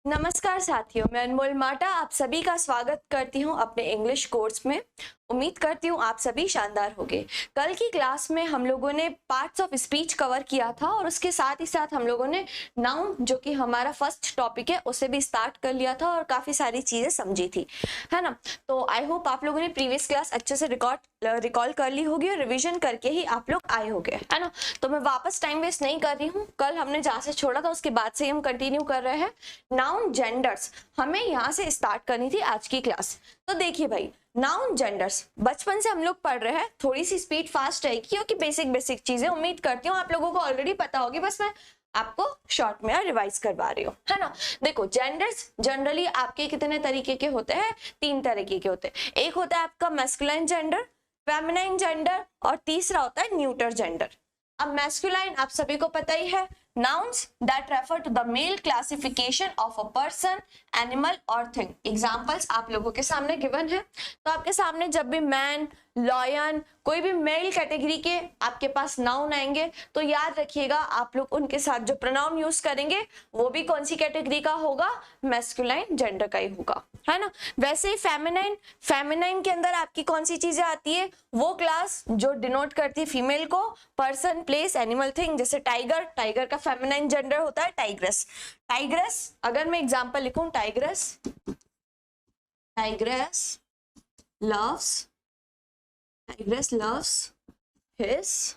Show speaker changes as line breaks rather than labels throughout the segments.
नमस्कार साथियों, मैं अनमोल माटा आप सभी का स्वागत करती हूं अपने इंग्लिश कोर्स में। उम्मीद करती हूं आप सभी शानदार होंगे। कल की क्लास में हम लोगों ने पार्ट्स ऑफ स्पीच कवर किया था और उसके साथ ही साथ हम लोगों ने नाउन, जो कि हमारा फर्स्ट टॉपिक है, उसे भी स्टार्ट कर लिया था और काफ़ी सारी चीज़ें समझी थी, है ना। तो आई होप आप लोगों ने प्रीवियस क्लास अच्छे से रिकॉल कर ली होगी और रिविजन करके ही आप लोग आए होंगे, है ना। तो मैं वापस टाइम वेस्ट नहीं कर रही हूँ। कल हमने जहाँ से छोड़ा था उसके बाद से हम कंटिन्यू कर रहे हैं। नाउन जेंडर्स हमें यहाँ से स्टार्ट करनी थी आज की क्लास। तो देखिए भाई, नाउन जेंडर्स बचपन से हम लोग पढ़ रहे हैं। थोड़ी सी स्पीड फास्ट रहेगी क्योंकि बेसिक बेसिक चीजें उम्मीद करती हूँ आप लोगों को ऑलरेडी पता होगी, बस मैं आपको शॉर्ट में रिवाइज करवा रही हूँ, है ना। देखो, जेंडर्स जनरली आपके कितने तरीके के होते हैं? 3 तरीके के होते हैं। एक होता है आपका मैस्कुलाइन जेंडर, फेमिनाइन जेंडर और तीसरा होता है न्यूटर जेंडर। अब मैस्कुलाइन आप सभी को पता ही है, nouns that refer to the male classification of a person, animal or thing। Examples आप लोगों के सामने गिवन है। तो आपके सामने जब भी मैन, लॉयन, कोई भी मेल कैटेगरी के आपके पास नाउन आएंगे तो याद रखिएगा आप लोग उनके साथ जो प्रोनाउन यूज करेंगे वो भी कौन सी कैटेगरी का होगा? मैस्कुलाइन जेंडर का ही होगा, है ना। वैसे ही फेमिनाइन के अंदर आपकी कौन सी चीजें आती है? वो क्लास जो डिनोट करती है फीमेल को, पर्सन, प्लेस, एनिमल, थिंग। जैसे टाइगर का फेमिनाइन जेंडर होता है टाइग्रेस। अगर मैं एग्जांपल लिखूं, टाइग्रेस लव्स हिज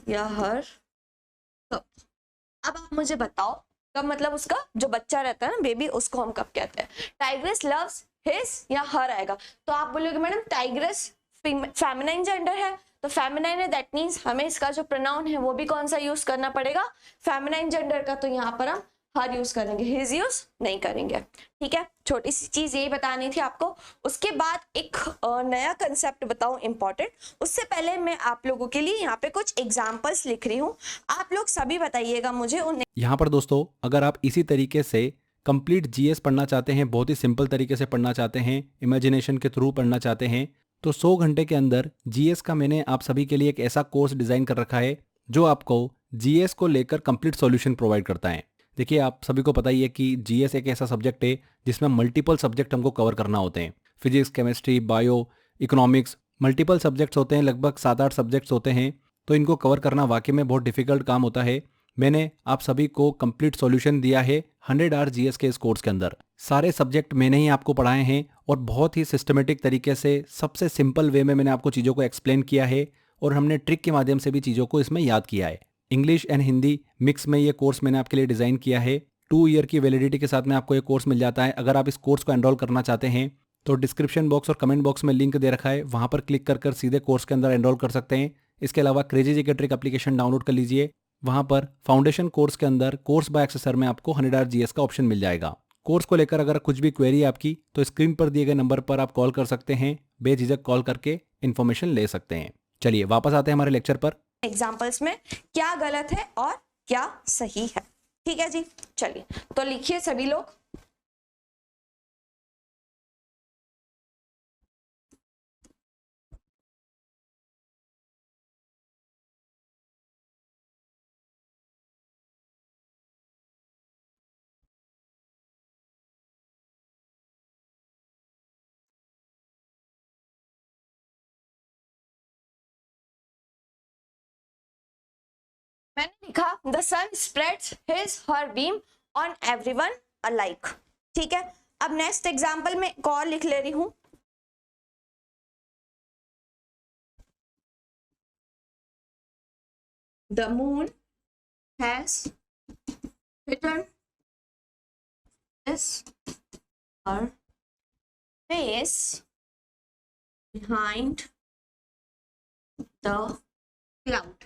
या हर कप। अब आप मुझे बताओ, कब मतलब उसका जो बच्चा रहता है ना, बेबी, उसको हम कब कहते हैं? टाइग्रेस लव्स हिज या हर आएगा। तो आप बोलोगे मैडम टाइग्रेस फेमिनाइन जेंडर है, तो फेमिनाइन है, दैट मीन्स हमें इसका जो प्रोनाउन है वो भी कौन सा यूज करना पड़ेगा? फेमिनाइन जेंडर का। तो यहाँ पर हम हर यूज करेंगे, हिज यूज नहीं करेंगे। ठीक है, छोटी सी चीज यही बतानी थी आपको। उसके बाद एक नया कंसेप्ट बताऊं इंपॉर्टेंट, उससे पहले मैं आप लोगों के लिए यहाँ पे कुछ एग्जाम्पल्स लिख रही हूँ। आप लोग सभी बताइएगा मुझे उन।
यहाँ पर दोस्तों, अगर आप इसी तरीके से कंप्लीट जीएस पढ़ना चाहते हैं, बहुत ही सिंपल तरीके से पढ़ना चाहते हैं, इमेजिनेशन के थ्रू पढ़ना चाहते हैं, तो 100 घंटे के अंदर जीएस का मैंने आप सभी के लिए एक ऐसा कोर्स डिज़ाइन कर रखा है जो आपको जीएस को लेकर कंप्लीट सॉल्यूशन प्रोवाइड करता है। देखिए, आप सभी को पता ही है कि जीएस एक ऐसा सब्जेक्ट है जिसमें मल्टीपल सब्जेक्ट हमको कवर करना होते हैं। Physics, chemistry, bio, economics, multiple subjects होते हैं, लगभग 7-8 सब्जेक्ट्स होते हैं। तो इनको कवर करना वाकई में बहुत डिफिकल्ट काम होता है। मैंने आप सभी को कंप्लीट सॉल्यूशन दिया है 100 आवर जीएस के इस कोर्स के अंदर। सारे सब्जेक्ट मैंने ही आपको पढ़ाए हैं और बहुत ही सिस्टमेटिक तरीके से, सबसे सिंपल वे में मैंने आपको चीज़ों को एक्सप्लेन किया है और हमने ट्रिक के माध्यम से भी चीज़ों को इसमें याद किया है। इंग्लिश एंड हिंदी मिक्स में ये कोर्स मैंने आपके लिए डिज़ाइन किया है। 2 ईयर की वैलिडिटी के साथ में आपको ये कोर्स मिल जाता है। अगर आप इस कोर्स को एनरोल करना चाहते हैं तो डिस्क्रिप्शन बॉक्स और कमेंट बॉक्स में लिंक दे रखा है, वहाँ पर क्लिक कर सीधे कोर्स के अंदर एनरोल कर सकते हैं। इसके अलावा क्रेजी जी के ट्रिक एप्लीकेशन डाउनलोड कर लीजिए। वहाँ पर फाउंडेशन कोर्स के अंदर कोर्स बाय एक्सेसर में आपको 100 आवर जीएस का ऑप्शन मिल जाएगा। कोर्स को लेकर अगर कुछ भी क्वेरी है आपकी तो स्क्रीन पर दिए गए नंबर पर आप कॉल कर सकते हैं। बेझिझक कॉल करके इन्फॉर्मेशन ले सकते हैं। चलिए वापस आते हैं हमारे लेक्चर पर।
एग्जाम्पल्स में क्या गलत है और क्या सही है। ठीक है जी, चलिए तो लिखिए सभी लोग। मैंने लिखा the sun spreads his her beam on everyone alike. ठीक है, अब नेक्स्ट एग्जाम्पल में एक और लिख ले रही हूं। The moon has hidden his her face behind the cloud.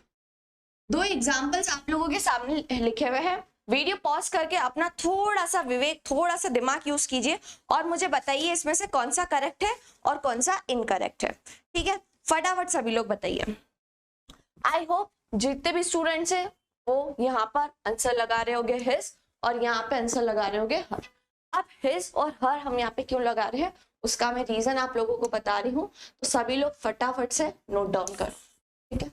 2 examples आप लोगों के सामने लिखे हुए हैं। वीडियो पॉज करके अपना थोड़ा सा विवेक, थोड़ा सा दिमाग यूज कीजिए और मुझे बताइए इसमें से कौन सा करेक्ट है और कौन सा इनकरेक्ट है। ठीक है, फटाफट सभी लोग बताइए। आई होप जितने भी स्टूडेंट्स हैं वो यहाँ पर आंसर लगा रहे होंगे हिज और यहाँ पे आंसर लगा रहे होंगे हर। अब हिज और हर हम यहाँ पे क्यों लगा रहे हैं उसका मैं रीजन आप लोगों को बता रही हूँ, तो सभी लोग फटाफट से नोट डाउन करो। ठीक है,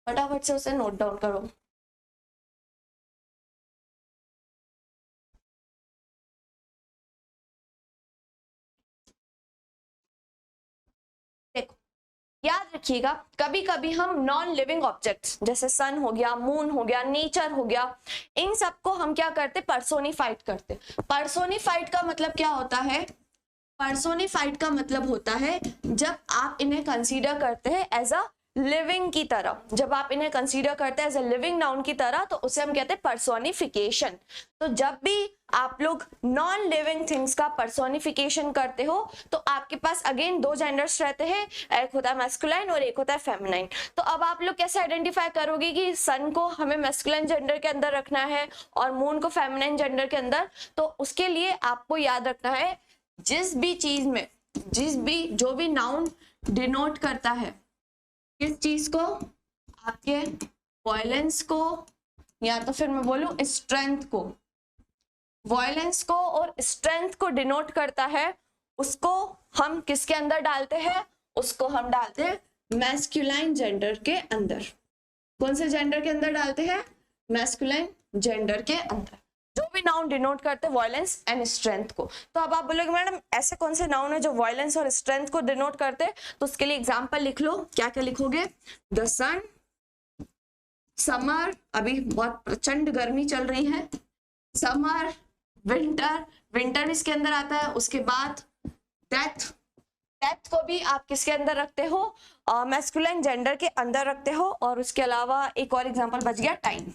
फटाफट से उसे नोट डाउन करो। याद रखिएगा, कभी कभी हम नॉन लिविंग ऑब्जेक्ट्स जैसे सन हो गया, मून हो गया, नेचर हो गया, इन सबको हम क्या करते, पर्सोनिफाइड करते। पर्सोनिफाइड का मतलब क्या होता है, पर्सोनिफाइड का मतलब होता है जब आप इन्हें कंसीडर करते हैं एज अ लिविंग की तरह, जब आप इन्हें कंसीडर करते हैं एज अ लिविंग नाउन की तरह, तो उसे हम कहते हैं पर्सोनिफिकेशन। तो जब भी आप लोग नॉन लिविंग थिंग्स का पर्सोनिफिकेशन करते हो तो आपके पास अगेन दो जेंडर्स रहते हैं, एक होता है मैस्कुलाइन और एक होता है फेमिनाइन। तो अब आप लोग कैसे आइडेंटिफाई करोगे कि सन को हमें मैस्कुलाइन जेंडर के अंदर रखना है और मून को फेमिनाइन जेंडर के अंदर? तो उसके लिए आपको याद रखना है, जिस भी चीज में जो भी नाउन डिनोट करता है किस चीज को, आपके वॉयलेंस को, या तो फिर मैं बोलूं स्ट्रेंथ को, वॉयलेंस को और स्ट्रेंथ को डिनोट करता है, उसको हम किसके अंदर डालते हैं, उसको हम डालते हैं मैस्कुलाइन जेंडर के अंदर। कौन से जेंडर के अंदर डालते हैं, मैस्कुलाइन जेंडर के अंदर, जो भी नाउन डिनोट करते हैं वॉयलेंस एंड स्ट्रेंथ को। तो अब आप बोलोगे मैडम ऐसे कौन से नाउन है जो वॉयलेंस और स्ट्रेंथ को डिनोट करते हैं? तो उसके लिए एग्जांपल लिख लो। क्या क्या लिखोगे, द सन, समर, अभी बहुत प्रचंड गर्मी चल रही है, समर, विंटर, विंटर इसके अंदर आता है, उसके बाद डेथ, डेथ को भी आप किसके अंदर रखते हो, मैस्कुलाइन जेंडर के अंदर रखते हो, और उसके अलावा एक और एग्जांपल बच गया टाइम।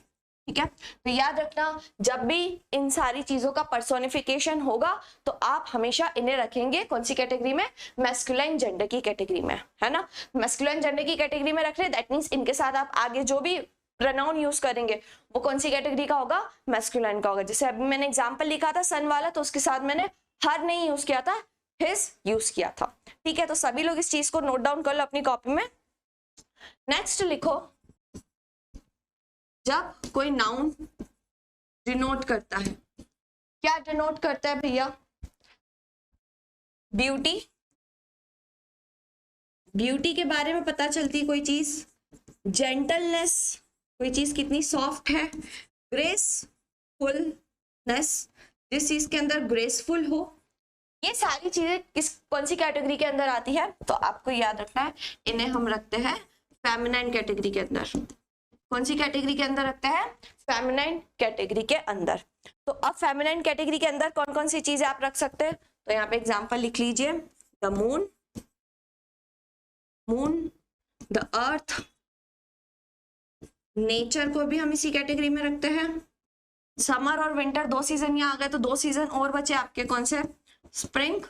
ठीक है, तो याद रखना जब भी इन सारी चीजों का पर्सोनिफिकेशन होगा तो आप हमेशा इन्हें रखेंगे कौन सी कैटेगरी में, मैस्कुलाइन जेंडर की कैटेगरी में, है ना। मैस्कुलाइन जेंडर की कैटेगरी में रख रहे, दैट मींस इनके साथ आप आगे जो भी प्रोनाउन यूज करेंगे वो कौन सी कैटेगरी का होगा, मैस्कुलाइन का होगा। जैसे अभी मैंने एग्जांपल लिखा था सन वाला, तो उसके साथ मैंने हर नहीं यूज किया था, हिज यूज किया था। ठीक है, तो सभी लोग इस चीज को नोट डाउन कर लो अपनी कॉपी में। नेक्स्ट लिखो, जब कोई नाउन डिनोट करता है, क्या डिनोट करता है भैया, ब्यूटी, ब्यूटी के बारे में पता चलती है कोई चीज, जेंटलनेस, कोई चीज कितनी सॉफ्ट है, ग्रेसफुलनेस, जिस चीज के अंदर ग्रेसफुल हो, ये सारी चीजें कौन सी कैटेगरी के अंदर आती है, तो आपको याद रखना है इन्हें हम रखते हैं फेमिनाइन कैटेगरी के अंदर। कौन सी कैटेगरी के अंदर रखते हैं, फेमिनाइन कैटेगरी के अंदर। तो अब फेमिनाइन कैटेगरी के अंदर कौन कौन सी चीजें आप रख सकते हैं, तो यहाँ पे एग्जांपल लिख लीजिए, the moon, the earth, nature को भी हम इसी कैटेगरी में रखते हैं। समर और विंटर दो सीजन यहाँ आ गए, तो दो सीजन और बचे आपके कौन से, spring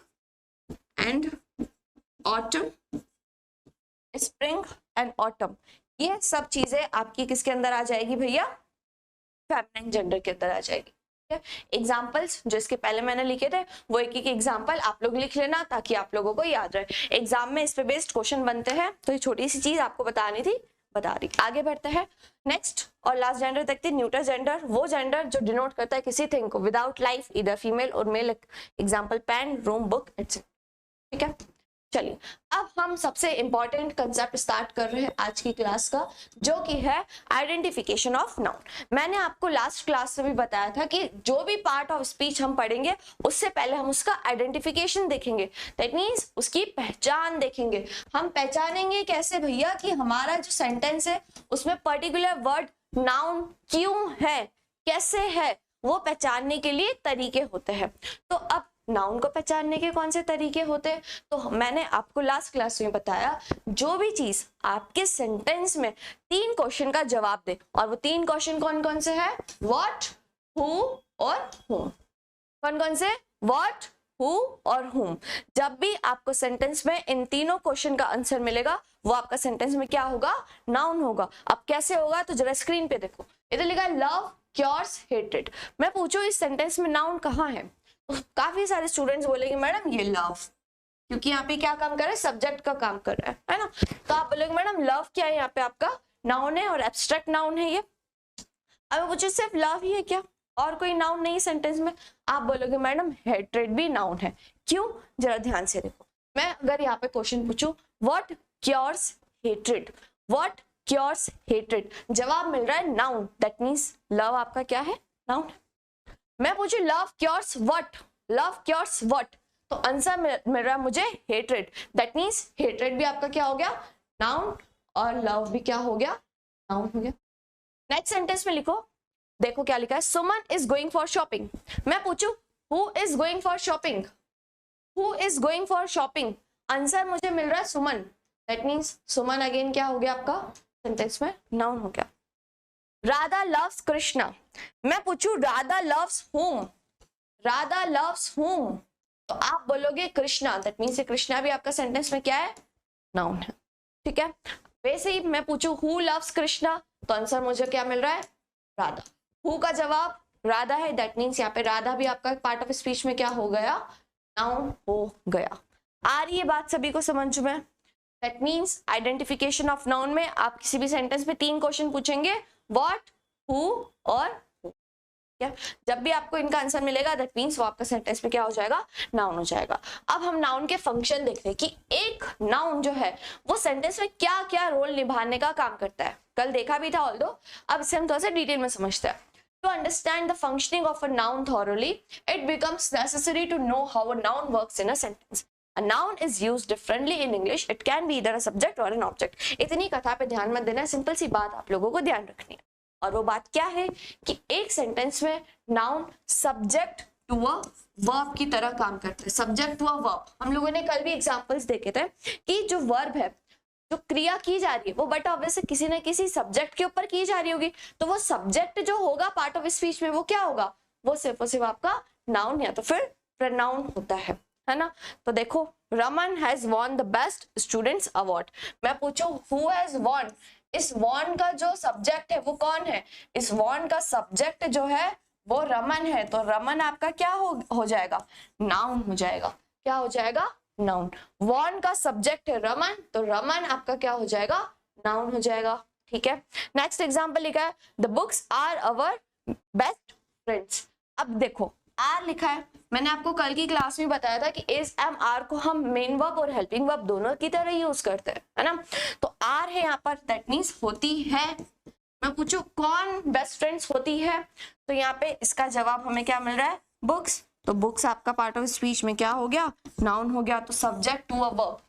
and autumn, spring and autumn, ये सब चीजें आपकी किसके अंदर आ जाएगी भैया, फेमिनाइन जेंडर के अंदर आ जाएगी। एग्जाम्पल्स जो इसके पहले मैंने लिखे थे वो एक एक एग्जाम्पल आप लोग लिख लेना ताकि आप लोगों को याद रहे। एग्जाम में इस पे बेस्ड क्वेश्चन बनते हैं, तो ये छोटी सी चीज आपको बतानी थी, बता रही। आगे बढ़ते हैं, नेक्स्ट और लास्ट जेंडर देखते हैं, न्यूटर जेंडर, वो जेंडर जो डिनोट करता है किसी थिंग को विदाउट लाइफ, इधर फीमेल और male, example pen, room, book etcetera. ठीक है, चलिए अब हम सबसे इंपॉर्टेंट कंसेप्ट स्टार्ट कर रहे हैं आज की क्लास का, जो कि है आइडेंटिफिकेशन ऑफ नाउन। मैंने आपको लास्ट क्लास में भी बताया था कि जो भी पार्ट ऑफ स्पीच हम पढ़ेंगे उससे पहले हम उसका आइडेंटिफिकेशन देखेंगे, दैट मींस उसकी पहचान देखेंगे। हम पहचानेंगे कैसे भैया कि हमारा जो सेंटेंस है उसमें पर्टिकुलर वर्ड नाउन क्यों है, कैसे है, वो पहचानने के लिए तरीके होते हैं। तो अब नाउन को पहचानने के कौन से तरीके होते हैं, तो मैंने आपको लास्ट क्लास में बताया, जो भी चीज आपके सेंटेंस में 3 क्वेश्चन का जवाब दे, और वो 3 क्वेश्चन कौन कौन से हैं, व्हाट, हु और हुम। कौन कौन से, व्हाट, हु और हुम। जब भी आपको सेंटेंस में इन तीनों क्वेश्चन का आंसर मिलेगा वो आपका सेंटेंस में क्या होगा, नाउन होगा। अब कैसे होगा, तो जरा स्क्रीन पे देखो, इधर लिखा है लव, क्योर्स, हेटेड। मैं पूछूं इस सेंटेंस में नाउन कहाँ है, काफी सारे स्टूडेंट्स बोलेंगे मैडम ये लव, क्योंकि यहाँ पे क्या काम कर रहा है, सब्जेक्ट का काम कर रहा है ना। तो आप बोलेंगे मैडम लव क्या है, यहाँ पे आपका नाउन है और एब्स्ट्रैक्ट नाउन है ये। अब मुझे सिर्फ लव ही है क्या, और कोई नाउन नहीं सेंटेंस में? आप बोलोगे मैडम हेट्रेड भी नाउन है। क्यों, जरा ध्यान से देखो। मैं अगर यहाँ पे क्वेश्चन पूछूं what cures hatred, what cures hatred, जवाब मिल रहा है नाउन, दैट मींस लव आपका क्या है, नाउन। मैं पूछू love cures what, love cures what, तो आंसर मिल रहा है मुझे हेट्रेड, दैट मींस हेट्रेड भी आपका क्या हो गया, नाउन, और लव भी क्या हो गया, नाउन हो गया। नेक्स्ट सेंटेंस में लिखो, देखो क्या लिखा है, सुमन इज गोइंग फॉर शॉपिंग। मैं पूछूं who is going for shopping, who is going for shopping, answer मुझे मिल रहा है सुमन, दैट मीन्स सुमन अगेन क्या हो गया आपका सेंटेंस में, नाउन हो गया। राधा लव्स कृष्णा, मैं पूछूं Radha loves whom, Radha loves whom, तो आप बोलोगे कृष्णा, दैट मीन्स कृष्णा भी आपका सेंटेंस में क्या है, नाउन है, ठीक है। वैसे ही मैं पूछूं हु लव्स कृष्णा, तो आंसर मुझे क्या मिल रहा है, राधा। हु का जवाब राधा है, दैट मीन्स यहाँ पे राधा भी आपका पार्ट ऑफ स्पीच में क्या हो गया, नाउन हो गया। आ रही है बात सभी को समझ में, that means identification of noun में आप किसी भी सेंटेंस में 3 क्वेश्चन पूछेंगे, व्हाट, हु और हु, क्या, जब भी आपको इनका आंसर मिलेगा दैट मीन्स वो आपका सेंटेंस में क्या हो जाएगा, नाउन हो जाएगा। अब हम नाउन के फंक्शन देख रहे हैं कि एक नाउन जो है वो सेंटेंस में क्या क्या रोल निभाने का काम करता है, कल देखा भी था ऑल्दो, अब इसे हम थोड़ा सा डिटेल में समझते हैं। To understand the functioning of a noun thoroughly, it becomes necessary to know how a noun works in a sentence. A noun is used differently in English. It can be either a subject or an object. इतनी कथा पे ध्यान मत देना, simple सी बात आप लोगों को ध्यान रखनी है, और वो बात क्या है कि एक सेंटेंस में noun subject to a verb की तरह काम करता है, सब्जेक्ट टू अ वर्ब। हम लोगों ने कल भी एग्जांपल्स देखे थे कि जो वर्ब है, जो क्रिया की जा रही है वो बट ऑब्वियसली किसी न किसी सब्जेक्ट के ऊपर की जा रही होगी, तो वो सब्जेक्ट जो होगा पार्ट ऑफ स्पीच में वो क्या होगा, वो सिर्फ और सिर्फ आपका नाउन या तो फिर प्रोनाउन होता है ना। तो देखो Raman has won the best students award, मैं पूछूं हु हैज वॉन, इस वॉन का जो सब्जेक्ट है वो कौन है, इस वॉन का सब्जेक्ट जो है वो रमन है, तो रमन आपका क्या हो जाएगा, नाउन हो जाएगा, क्या हो जाएगा, नाउन। वॉन का सब्जेक्ट है रमन, तो रमन आपका क्या हो जाएगा, नाउन हो जाएगा, ठीक है। नेक्स्ट एग्जांपल लिखा है the books are our best friends. अब देखो आर लिखा है, मैंने आपको कल की क्लास में बताया था कि इज एम आर को हम मेन वर्ब और हेल्पिंग वर्ब दोनों की तरह यूज करते हैं, है ना। तो आर है यहाँ पर, दैट मीन्स होती है। मैं पूछूं कौन बेस्ट फ्रेंड्स होती है, तो यहाँ पे इसका जवाब हमें क्या मिल रहा है, बुक्स, तो बुक्स आपका पार्ट ऑफ स्पीच में क्या हो गया, नाउन हो गया, तो subject to a verb,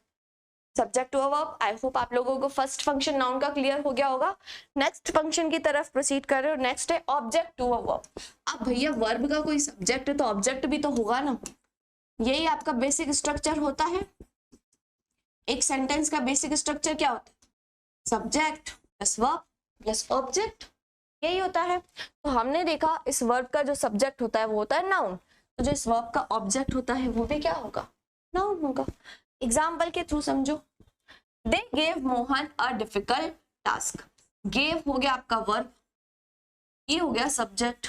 subject to a verb. I hope आप लोगों को फर्स्ट फंक्शन नाउन का क्लियर हो गया होगा। नेक्स्ट फंक्शन की तरफ प्रोसीड कर रहे हो, नेक्स्ट है ऑब्जेक्ट टू अ वर्ब। अब भैया वर्ब का कोई सब्जेक्ट है तो ऑब्जेक्ट भी तो होगा ना, यही आपका बेसिक स्ट्रक्चर होता है, एक सेंटेंस का बेसिक स्ट्रक्चर क्या होता है, subject plus verb plus object, यही होता है। तो हमने देखा इस वर्ब का जो सब्जेक्ट होता है वो होता है नाउन, तो जो इस वर्ब का ऑब्जेक्ट होता है वो भी क्या होगा, नाउन होगा। एग्जाम्पल के थ्रू समझो, they gave Mohan a difficult task, gave हो गया आपका वर्ब, ये हो गया सब्जेक्ट,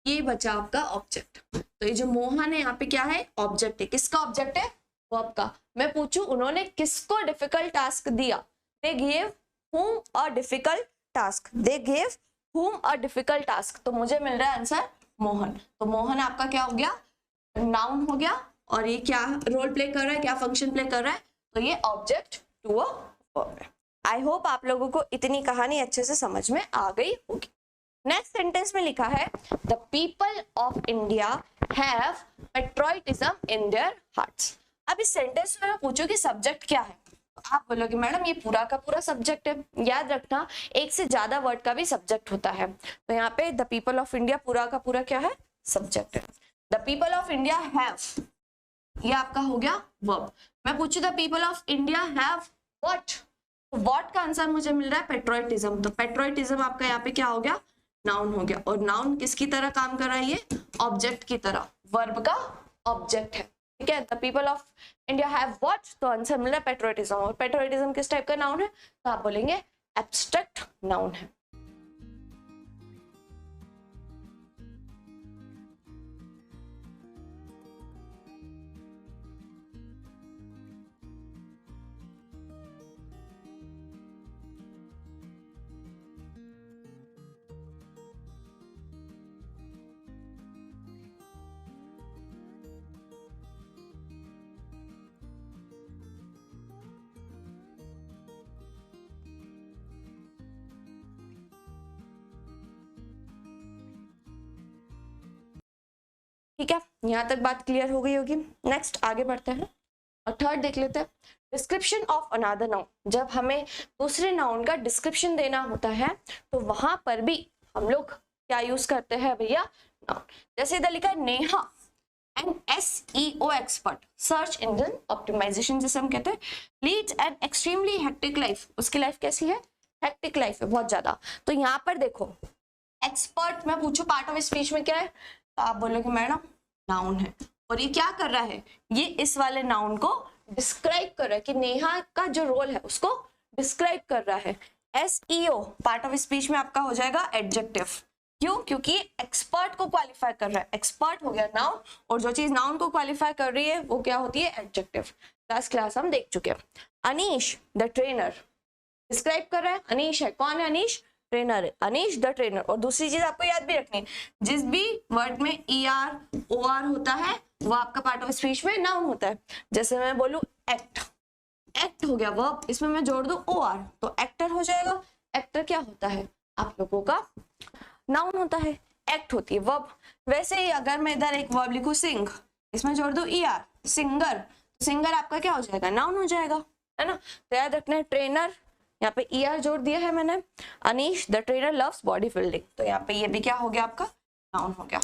ये बचा आपका ऑब्जेक्ट। तो ये जो मोहन है यहाँ पे क्या है, ऑब्जेक्ट है, किसका ऑब्जेक्ट है, वर्ब का। मैं पूछूं उन्होंने किसको डिफिकल्ट टास्क दिया, they gave whom a difficult task, they gave whom a difficult task, तो मुझे मिल रहा है आंसर मोहन। तो मोहन आपका क्या हो गया, नाउन हो गया, और ये क्या रोल प्ले कर रहा है, क्या फंक्शन प्ले कर रहा है, तो ये ऑब्जेक्ट टू अ वर्ब है। आई होप आप लोगों को इतनी कहानी अच्छे से समझ में आ गई होगी। नेक्स्ट सेंटेंस में लिखा है the people of India have patriotism in their hearts. अब इस सेंटेंस में मैं पूछूं कि सब्जेक्ट क्या है, आप बोलोगे मैडम ये पूरा का पूरा सब्जेक्ट है। याद रखना एक से ज्यादा वर्ड का भी सब्जेक्ट होता है, तो यहाँ पे द पीपल ऑफ इंडिया पूरा का पूरा क्या है, सब्जेक्ट है। The people of India have, ये आपका हो गया वर्ब। मैं पूछू the people of India have what, तो व्हाट का आंसर मुझे मिल रहा है पेट्रोटिज्म, तो पेट्रोटिज्म आपका यहाँ पे क्या हो गया, नाउन हो गया। और नाउन किसकी तरह काम कर रहा है, ये ऑब्जेक्ट की तरह, वर्ब का ऑब्जेक्ट है, ठीक है। The people of India have what, तो आंसर मिल रहा है पेट्रोटिज्म, और पेट्रोटिज्म किस टाइप का नाउन है, तो आप बोलेंगे एब्स्ट्रैक्ट नाउन है। ठीक है, यहाँ तक बात क्लियर हो गई होगी। नेक्स्ट आगे बढ़ते हैं और थर्ड देख लेते हैं। डिस्क्रिप्शन ऑफ अनदर नाउन, जब हमें दूसरे नाउन का डिस्क्रिप्शन देना होता है तो वहां पर भी हम लोग क्या यूज करते हैं भैया, नाउन। जैसे इधर लिखा है Neha an SEO expert, search engine optimisation जिसे हम कहते हैं, leads an extremely hectic life, उसकी लाइफ कैसी है, हेक्टिक लाइफ है बहुत ज्यादा। तो यहाँ पर देखो एक्सपर्ट मैं पूछू पार्ट ऑफ स्पीच में क्या है, तो आप बोलोगे मैडम नाउन है, और ये क्या कर रहा है, ये इस वाले नाउन को डिस्क्राइब कर रहा है कि नेहा का जो रोल है उसको डिस्क्राइब कर रहा है। SEO पार्ट ऑफ स्पीच में आपका हो जाएगा एडजेक्टिव, क्यों, क्योंकि एक्सपर्ट को क्वालिफाई कर रहा है, एक्सपर्ट हो गया नाउन, और जो चीज नाउन को क्वालिफाई कर रही है वो क्या होती है, एडजेक्टिव। लास्ट क्लास हम देख चुके हैं। अनीश द ट्रेनर डिस्क्राइब कर रहा है, अनीश है, कौन है अनीश, ट्रेनर है, अनीश द ट्रेनर। और दूसरी चीज आपको याद भी रखनी है, जिस भी वर्ड में ER OR होता है वो आपका पार्ट ऑफ स्पीच में नाउन होता है। जैसे मैं बोलूं एक्ट, एक्ट हो गया वर्ब, इसमें मैं जोड़ दूं OR तो एक्टर हो जाएगा। एक्टर क्या होता है, आप लोगों का नाउन होता है, एक्ट होती है वर्ब। वैसे ही अगर मैं इधर एक वर्ब लिखूं सिंग, इसमें जोड़ दूं ER, सिंगर, तो सिंगर आपका क्या हो जाएगा, नाउन हो जाएगा, है ना। तो याद रखना है ट्रेनर, यहाँ पे ER जोड़ दिया है मैंने, Anish the trainer loves body building, तो यहाँ पे ये भी क्या हो गया आपका, नाउन हो गया।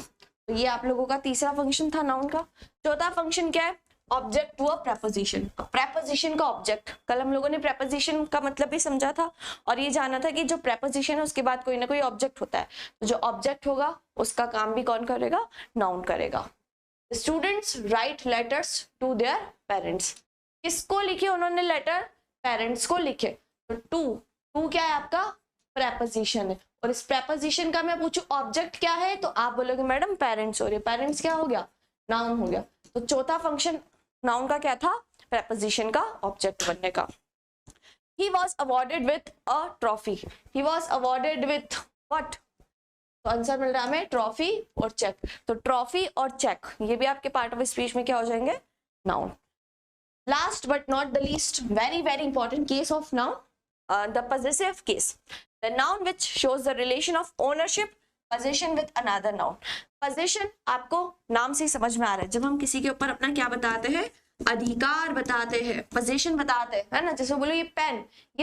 तो ये आप लोगों का तीसरा फंक्शन था नाउन का। चौथा फंक्शन क्या है, ऑब्जेक्ट वर्ब प्रेपोजिशन। प्रेपोजिशन का ऑब्जेक्ट, कल हम लोगों ने प्रेपोजिशन का मतलब भी समझा था और ये जाना था कि जो प्रेपोजिशन है उसके बाद कोई ना कोई ऑब्जेक्ट होता है, तो जो ऑब्जेक्ट होगा उसका काम भी कौन करेगा, नाउन करेगा। Students write letters to their parents, किसको लिखे उन्होंने लेटर, पेरेंट्स को लिखे। तो टू क्या है आपका, प्रेपोजिशन है, और इस प्रेपोजिशन का मैं पूछूं ऑब्जेक्ट क्या है, तो आप बोलोगे मैडम पेरेंट्स, और ये पेरेंट्स क्या हो गया, नाउन हो गया। तो चौथा फंक्शन नाउन का क्या था, प्रेपोजिशन का ऑब्जेक्ट बनने का। He was awarded with a trophy. He was awarded with what? तो आंसर मिल रहा है हमें ट्रॉफी और चेक। तो ट्रॉफी और चेक ये भी आपके पार्ट ऑफ स्पीच में क्या हो जाएंगे, noun. Last but not the least, very very important case of noun, the possessive case, the noun which shows the relation of ownership position with another noun. Position आपको नाम से ही समझ में आ रहा है, जब हम किसी के ऊपर अपना क्या बताते हैं, अधिकार बताते हैं, पोजीशन बताते हैं, है ना। जैसे बोलो ये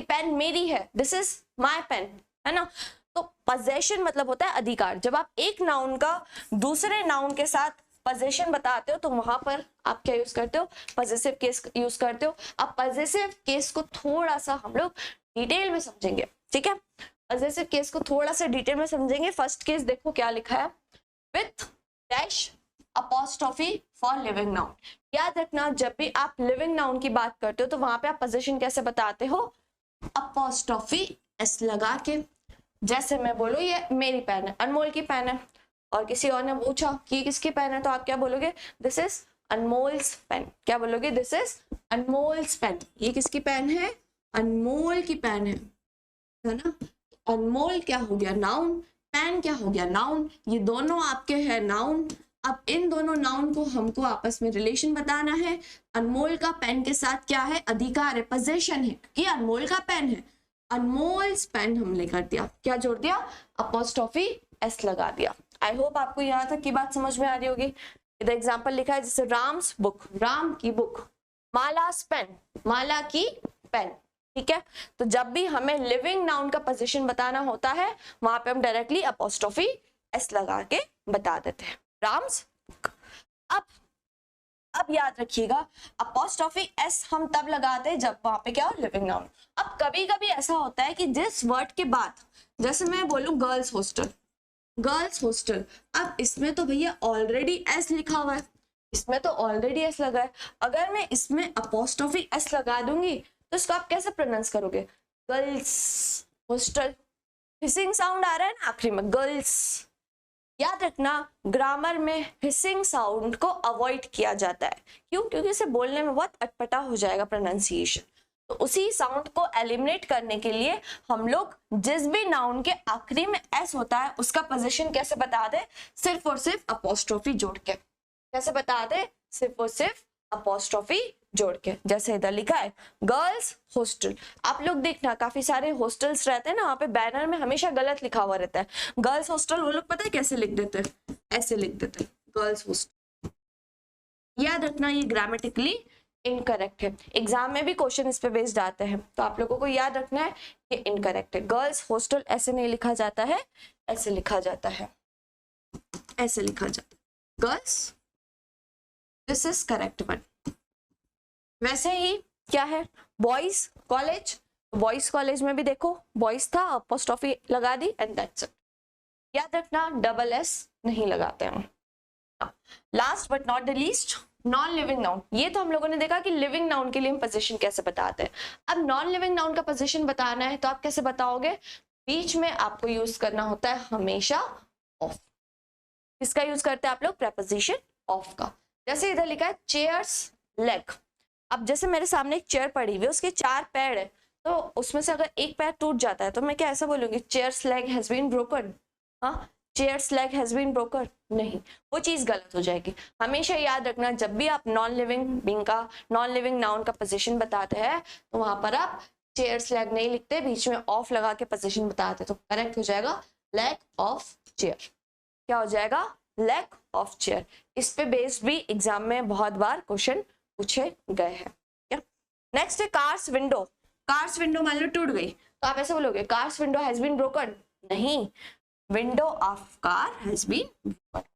पेन मेरी है, दिस इज माय पेन, है ना। तो पोजीशन मतलब होता है अधिकार। जब आप एक नाउन का दूसरे नाउन के साथ पोजीशन बताते हो तो वहां पर आप क्या यूज करते हो, पॉजिटिव केस यूज करते हो। अब पॉजिटिव केस को थोड़ा सा हम लोग डिटेल में समझेंगे, ठीक है। पॉजिटिव केस को थोड़ा सा डिटेल में समझेंगे। फर्स्ट केस देखो क्या लिखा है, with dash apostrophe for living noun. याद रखना जब भी आप लिविंग नाउन की बात करते हो तो वहां पे आप पोजीशन कैसे बताते हो, अपॉस्ट्रोफी एस लगा के। जैसे मैं बोलूं ये मेरी पेन है, अनमोल की पेन है, और किसी और ने पूछा कि किसकी पेन है, तो आप क्या बोलोगे, दिस इज अनमोल्स पेन। क्या बोलोगे, दिस इज अनमोल्स पेन। ये किसकी पेन है, अनमोल की पेन है ना। अनमोल क्या हो गया, नाउन। पेन क्या हो गया, नाउन। ये दोनों आपके हैं नाउन। अब इन दोनों नाउन को हमको आपस में रिलेशन बताना है। अनमोल का पेन के साथ क्या है, अधिकार है, पोजीशन है, कि अनमोल का पेन है। अनमोल्स पेन हमने कर दिया, क्या जोड़ दिया, अपॉस्ट्रोफी एस लगा दिया। आई होप आपको यहाँ तक की बात समझ में आ रही होगी। इधर एग्जांपल लिखा है जैसे राम्स बुक, राम की बुक, मालास पेन, माला की पेन, ठीक है। तो जब भी हमें लिविंग नाउन का पोजीशन बताना होता है वहां पे हम डायरेक्टली अपॉस्ट्रोफी एस लगा के बता देते हैं, राम्स बुक। अब याद रखिएगा अपॉस्ट्रोफी एस हम तब लगाते हैं जब वहां पे क्या हो, लिविंग नाउन। अब कभी कभी ऐसा होता है कि जिस वर्ड के बाद, जैसे मैं बोलूं गर्ल्स हॉस्टल, गर्ल्स हॉस्टल, अब इसमें तो भैया ऑलरेडी एस लिखा हुआ है, इसमें तो ऑलरेडी एस लगा है। अगर मैं इसमें अपॉस्ट्रोफी एस लगा दूंगी तो इसको आप कैसे प्रोनाउंस करोगे, गर्ल्स हॉस्टल। हिसिंग साउंड आ रहा है ना आखिरी में, गर्ल्स। याद रखना ग्रामर में हिसिंग साउंड को अवॉइड किया जाता है, क्यों, क्योंकि इसे बोलने में बहुत अटपटा हो जाएगा प्रोनाउंसिएशन। तो उसी साउंड को एलिमिनेट करने के लिए हम लोग जिस भी नाउन के आखिरी में एस होता है उसका पोजीशन कैसे बता दे, सिर्फ और सिर्फ अपॉस्ट्रोफी जोड़ के। कैसे बता दे, सिर्फ और सिर्फ अपॉस्ट्रोफी जोड़ के। जैसे इधर लिखा है गर्ल्स हॉस्टल, आप लोग देखना काफी सारे हॉस्टल्स रहते हैं ना, वहाँ पे बैनर में हमेशा गलत लिखा हुआ रहता है गर्ल्स हॉस्टल। वो लोग पता है कैसे लिख देते हैं, ऐसे लिख देते हैं गर्ल्स हॉस्टल। याद रखना ये ग्रामेटिकली इनकरेक्ट है। एग्जाम में भी क्वेश्चन इस पे बेस्ड आते हैं, तो आप लोगों को याद रखना है कि इनकरेक्ट है। गर्ल्स हॉस्टल ऐसे नहीं लिखा जाता है, ऐसे लिखा जाता है, ऐसे लिखा जाता है girls, this is correct one. वैसे ही क्या है बॉयज कॉलेज, बॉयज कॉलेज में भी देखो बॉयज था, अपोस्ट्रोफी लगा दी एंड दैट्स इट। याद रखना डबल एस नहीं लगाते हैं। Last but not the least, non living noun. ये तो हम लोगों ने देखा कि लिविंग नाउन के लिए हम पोजीशन कैसे बताते हैं। अब नॉन लिविंग नाउन का पोजीशन बताना है तो आप कैसे बताओगे? बीच में आपको यूज करना होता है हमेशा ऑफ। किसका यूज करते हैं आप लोग? प्रेपोजिशन ऑफ का। जैसे इधर लिखा है चेयर्स लेग। अब जैसे मेरे सामने एक चेयर पड़ी हुई है, उसके 4 पैर है, तो उसमें से अगर एक पैर टूट जाता है तो मैं क्या ऐसा बोलूंगी chair's leg has been broken? हाँ, chair's leg has been broken नहीं, वो चीज गलत हो जाएगी। हमेशा याद रखना जब भी आप नॉन लिविंग बीइंग का, नॉन लिविंग नाउन का पोजीशन बताते हैं तो वहां पर आप चेयर्स लेग नहीं लिखते, बीच में ऑफ लगा के पोजीशन बताते, तो करेक्ट हो जाएगा लेग ऑफ चेयर। क्या हो जाएगा? Leg of chair. इस पे बेस्ड भी एग्जाम में बहुत बार क्वेश्चन पूछे गए हैं। क्या नेक्स्ट है कार्स विंडो। कार्स विंडो मान लो टूट गई तो आप ऐसे बोलोगे car's window has been broken? नहीं, window of car has been broken.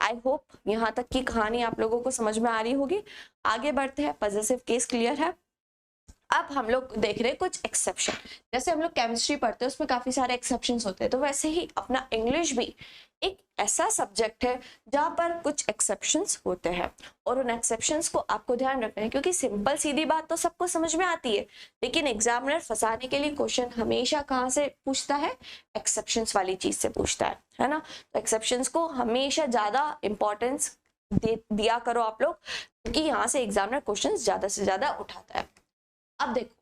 I hope यहाँ तक की कहानी आप लोगों को समझ में आ रही होगी। आगे बढ़ते हैं, पॉजिटिव केस क्लियर है। अब हम लोग देख रहे हैं कुछ एक्सेप्शन। जैसे हम लोग केमिस्ट्री पढ़ते हैं उसमें काफी सारे एक्सेप्शंस होते हैं, तो वैसे ही अपना इंग्लिश भी एक ऐसा सब्जेक्ट है जहाँ पर कुछ एक्सेप्शंस होते हैं, और उन एक्सेप्शंस को आपको ध्यान रखना है, क्योंकि सिंपल सीधी बात तो सबको समझ में आती है, लेकिन एग्जामिनर फंसाने के लिए क्वेश्चन हमेशा कहाँ से पूछता है? एक्सेप्शंस वाली चीज से पूछता है ना। तो एक्सेप्शंस को हमेशा ज्यादा इंपॉर्टेंस दिया करो आप लोग, क्योंकि यहाँ से एग्जामिनर क्वेश्चन ज्यादा से ज्यादा उठाता है। अब देखो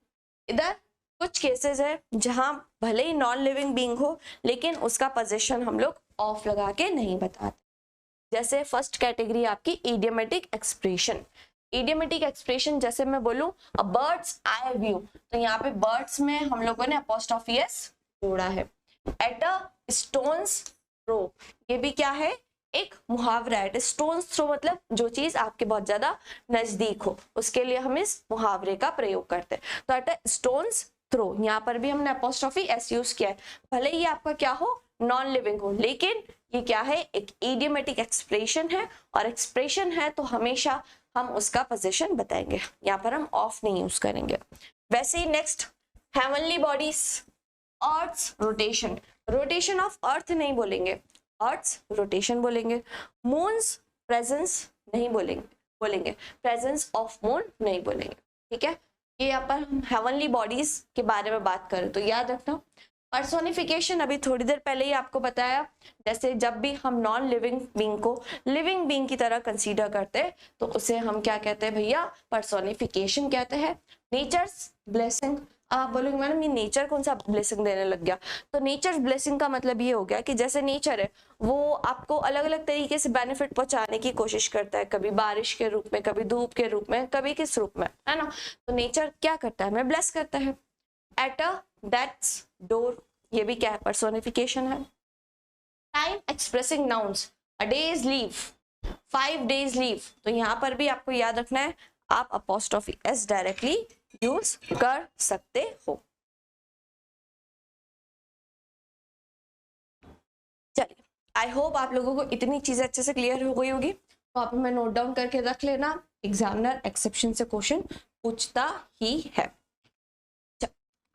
इधर कुछ केसेस है जहां भले ही नॉन लिविंग बीइंग हो लेकिन उसका पोजीशन हम लोग ऑफ लगा के नहीं बताते। जैसे फर्स्ट कैटेगरी आपकी इडियमेटिक एक्सप्रेशन। इडियमेटिक एक्सप्रेशन जैसे मैं बोलूं अ बर्ड्स आई व्यू, तो यहाँ पे बर्ड्स में हम लोगों ने अपोस्ट्रोफी एस जोड़ा है। एट अ स्टोन्स थ्रो, ये भी क्या है? एक मुहावरा है। स्टोन्स थ्रो मतलब जो चीज आपके बहुत ज्यादा नजदीक हो, उसके लिए हम इस मुहावरे का प्रयोग करते हैं। तो एट अ स्टोन्स थ्रो, यहाँ पर भी हमने अपोस्ट्रोफी एस यूज किया है। भले ही आपका क्या हो, नॉन लिविंग हो, लेकिन ये क्या है? एक इडियमेटिक एक्सप्रेशन है, और एक्सप्रेशन है तो हमेशा हम उसका पोजीशन बताएंगे, यहाँ पर हम ऑफ नहीं यूज करेंगे। वैसे ही next heavenly bodies, earth rotation. Rotation of earth नहीं बोलेंगे, अर्थ रोटेशन बोलेंगे। मून्स प्रेजेंस नहीं बोलेंगे प्रेजेंस ऑफ मून नहीं बोलेंगे। ठीक है, ये यहाँ पर हम हेवनली बॉडीज के बारे में बात करें तो याद रखना। पर्सोनिफिकेशन अभी थोड़ी देर पहले ही आपको बताया, जैसे जब भी हम नॉन लिविंग बीइंग को लिविंग बीइंग की तरह कंसीडर करते हैं तो उसे हम क्या कहते हैं भैया? पर्सोनिफिकेशन कहते हैं। नेचर्स ब्लेसिंग, आप बोलोगे मैडम ये नेचर कौन सा ब्लेसिंग देने लग गया? तो नेचर ब्लेसिंग का मतलब ये हो गया कि जैसे नेचर है वो आपको अलग अलग तरीके से बेनिफिट पहुंचाने की कोशिश करता है, कभी बारिश के रूप में, कभी धूप के रूप में, कभी किस रूप में, है ना। तो नेचर क्या करता है? हमें ब्लेस करता है। एट अ डेथ्स डोर, ये भी क्या है? पर्सोनिफिकेशन है। टाइम एक्सप्रेसिंग नाउन्स, अ डेज लीव, 5 days लीव, तो यहाँ पर भी आपको याद रखना है आप अपोस्ट्रोफी एस डायरेक्टली यूज कर सकते हो। चलिए, आई होप आप लोगों को इतनी चीजें अच्छे से क्लियर हो गई होगी, तो आप में नोट डाउन करके रख लेना, एग्जामिनर एक्सेप्शन से क्वेश्चन पूछता ही है।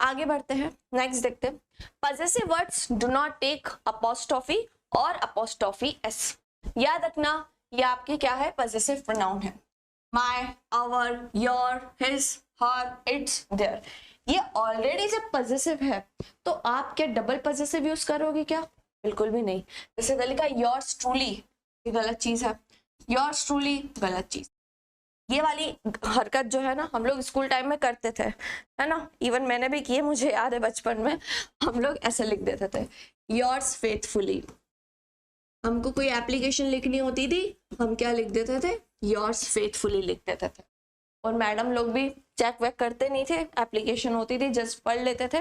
आगे बढ़ते हैं, नेक्स्ट देखते हैं। Possessive words do not take apostrophe और अपोस्ट्रोफी एस। याद रखना ये आपके क्या है? पॉजेसिव प्रोनाउन है। My, our, your, his, her, its, their, ये ऑलरेडी जब पॉजेसिव है तो आप क्या डबल पॉजेसिव यूज करोगे क्या? बिल्कुल भी नहीं। जैसे गली का योर्स ट्रूली, ये गलत चीज है। योर्स ट्रूली गलत चीज। ये वाली हरकत जो है ना हम लोग स्कूल टाइम में करते थे, है ना, इवन मैंने भी किए, मुझे याद है बचपन में हम लोग ऐसे लिख देते थे योर्स फेथफुली। हमको कोई एप्लीकेशन लिखनी होती थी, हम क्या लिख देते थे? योर्स फेथफुली लिख देते थे, और मैडम लोग भी चेक वेक करते नहीं थे, एप्लीकेशन होती थी जस्ट पढ़ लेते थे।